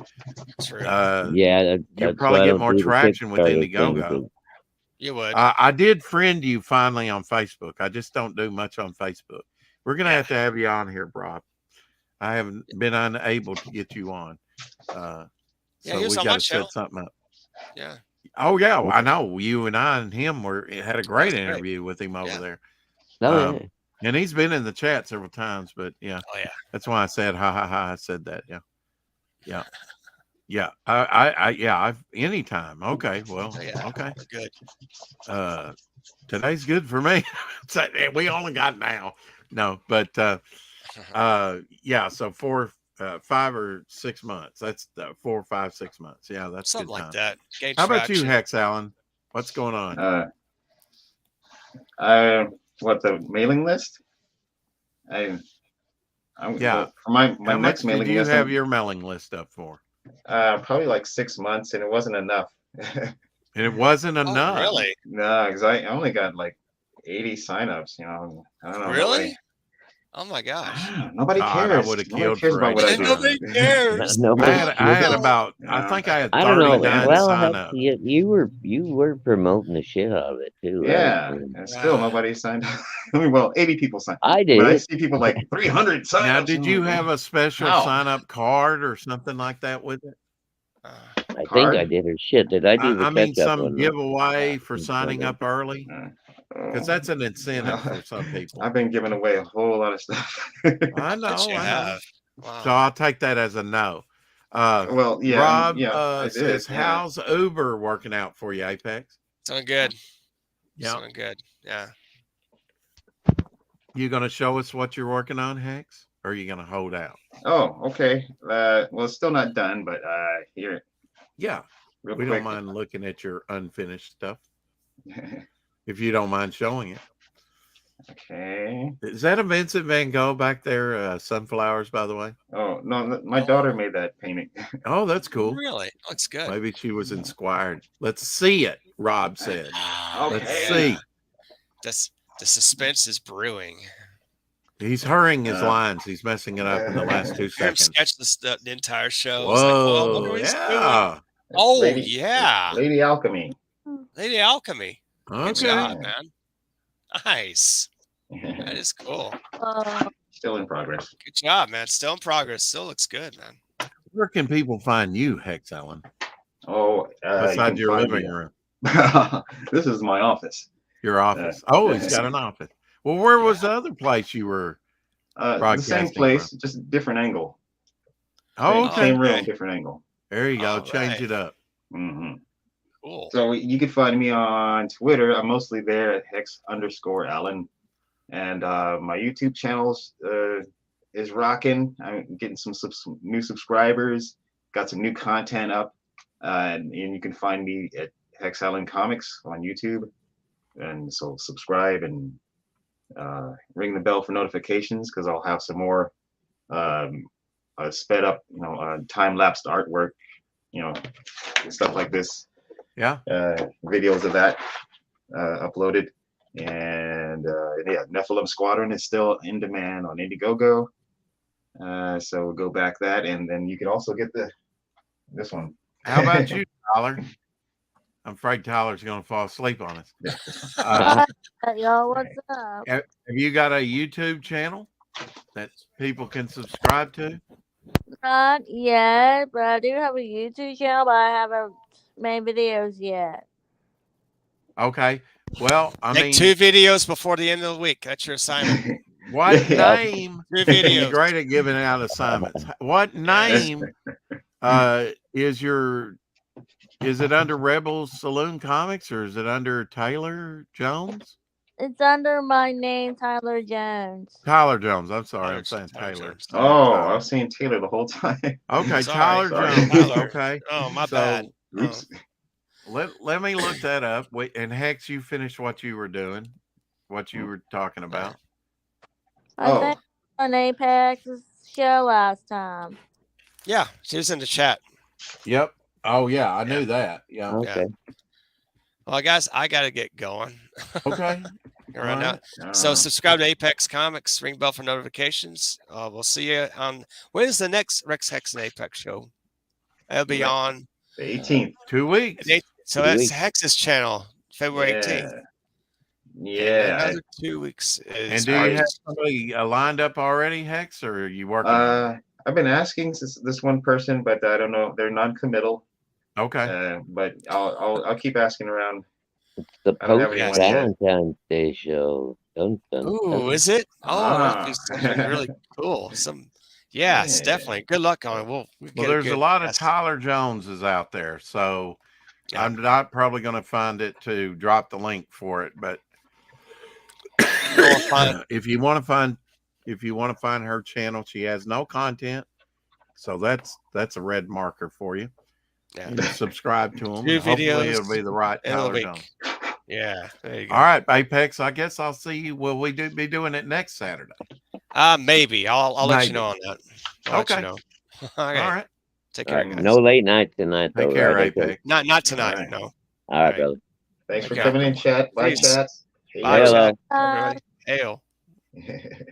True. Yeah, You'll that's probably why I get don't more do the traction with Kickstarter thing, Indiegogo. 'cause You would. I did friend you finally on Facebook. I just don't do much on Facebook. We're going to have you on here, Rob. I haven't been unable to get you on. So he was we on got my to show. set something up. Yeah. Oh, yeah. I know. You and I and him had a great That's great. interview with him over Yeah. there. no, yeah. And he's been in the chat several times, but yeah. Oh yeah. That's why I said ha ha ha. I said that. Yeah. Yeah. I've anytime. Okay. Well, Oh, yeah. okay. Good. Today's good for me. So, we only got now. No, but yeah, so 5 or 6 months. That's 4, 5, 6 months. Yeah, that's Something good like time. that. Gain How about you, traction. Hex Allen? What's going on? What, the mailing list? I'm Yeah. for my How much next did mailing you list. have your mailing list up for? Probably like 6 months, and it wasn't enough. And it wasn't Oh, enough. really? No, because I only got like 80 signups. I don't know. Really? Oh my gosh. Nobody God, I cares. would've Nobody killed cares for about what I 80 do. Nobody cares. Nobody I had cares. about, I think I had I don't know. 39 Well, sign heck, up. you were promoting the shit out of it too, right? Yeah, and still nobody signed up. I mean, well, 80 people signed. I But I did. see people like 300 sign Now, ups. did you have a special How? sign up card or something like that with it? I think I Card? did. Or shit, did I do the I mean, catch up some one? giveaway for Yeah, signing up early? Because that's an incentive No. for some people. I've been giving away a whole lot of stuff. I know, You I know. have. Wow. So I'll take that as a no. Well, yeah, Rob I did. says, Yeah. how's Uber working out for you, Apex? Doing good. Yeah. Doing good. Yeah. You going to show us what you're working on, Hex? Or are you going to hold out? Oh, okay. Well, it's still not done, but here, Yeah. real We quick. don't mind looking at your unfinished stuff if you don't mind showing it. Okay. Is that a Vincent Van Gogh back there? Sunflowers, by the way. Oh no, my daughter made that painting. Oh, that's cool. Really? Looks good. Maybe she was inspired. Let's see it, Rob said. Let's Okay. see. The suspense is brewing. He's hurrying his lines. He's messing it up in the last 2 Him seconds. sketch the entire show. It's like, well, I wonder Whoa, what he's doing. yeah. Oh, Lady, yeah. Lady Alchemy. Lady Alchemy. Good Okay. job, man. Nice. That is cool. Still in progress. Good job, man. Still in progress. Still looks good, man. Where can people find you, Hex Ellen? Oh, Beside you your can find living me- room, This is my office. your office. Oh, he's got an office. Well, where was the other place you were? The same Broadcasting place, just different angle. Oh, Same, okay. same room, okay. different angle. There you go. All Change right. it up. hmm Cool. So you can find me on Twitter. I'm mostly there at Hex_Allen. And my YouTube channels is rocking. I'm getting some new subscribers. Got some new content up. And you can find me at Hex Allen Comics on YouTube. And so subscribe and ring the bell for notifications because I'll have some more sped up, time-lapsed artwork, stuff like this. Yeah. Videos of that uploaded. And yeah, Nephilim Squadron is still in demand on Indiegogo. So we'll go back that, and then you can also get this one. How about you, Tyler? I'm afraid Tyler's going to fall asleep on us. Y'all, what's up? Have you got a YouTube channel that people can subscribe to? Not yet, but I do have a YouTube channel, but I haven't made videos yet. Okay. Well, I Make mean, 2 videos before the end of the week. That's your assignment. what name? 2 You're videos. great at giving out assignments. What name is it under Rebel Saloon Comics or is it under Taylor Jones? It's under my name, Tyler Jones. Tyler Jones. I'm sorry, I'm saying Tyler Taylor. Jones. Oh, I was saying Taylor the whole time. Okay, Sorry. Tyler Sorry. Jones. Tyler. Okay. Oh, my So, bad. Oops. Let me look that up. Wait, and Hex, you finished what you were doing, what you were talking about. I think on Apex's show last time. Yeah, she was in the chat. Yep. Oh yeah, I knew that. Yeah. Okay. Well, guys, I got to get going. Okay. Right now. Uh, So subscribe to Apex Comics, ring bell for notifications. We'll see you on when's the next Rex Hex and Apex show? It'll be on. the 18th. 2 weeks. So 2 that's weeks. Hex's channel, February 18th. Yeah. Another 2 weeks. And Is do you have somebody lined up already, Hex, or are you working? on it? I've been asking this one person, but I don't know. They're non-committal. Okay. But I'll keep asking around. It's the I don't have post anyone yet. Valentine's Day show. Dun, dun, Ooh, dun. is it? Oh, that'd be Ah. something really cool. Yeah, it's Yeah. definitely. Good luck on it. Well, there's a lot of Tyler Joneses out there, so Yeah. I'm not probably going to find it to drop the link for it. But if you want to find her channel, she has no content, so that's a red marker for you. Yeah. You subscribe to them. 2 Hopefully, videos it'll be the right in a Tyler week. Jones. Yeah, there you go. All right, Apex. I guess I'll see you. Will we be doing it next Saturday? Maybe. I'll let you Maybe. know on that. I'll let you Okay. know. All right. Take All care, right, guys. no late night tonight, though. Take care, right? Apex. Not tonight. All right. No. All right, Right. brother. Thanks for Okay. coming in, chat. Bye, Peace. chat. Bye, Hello. chat. Everybody. Hail. Hey.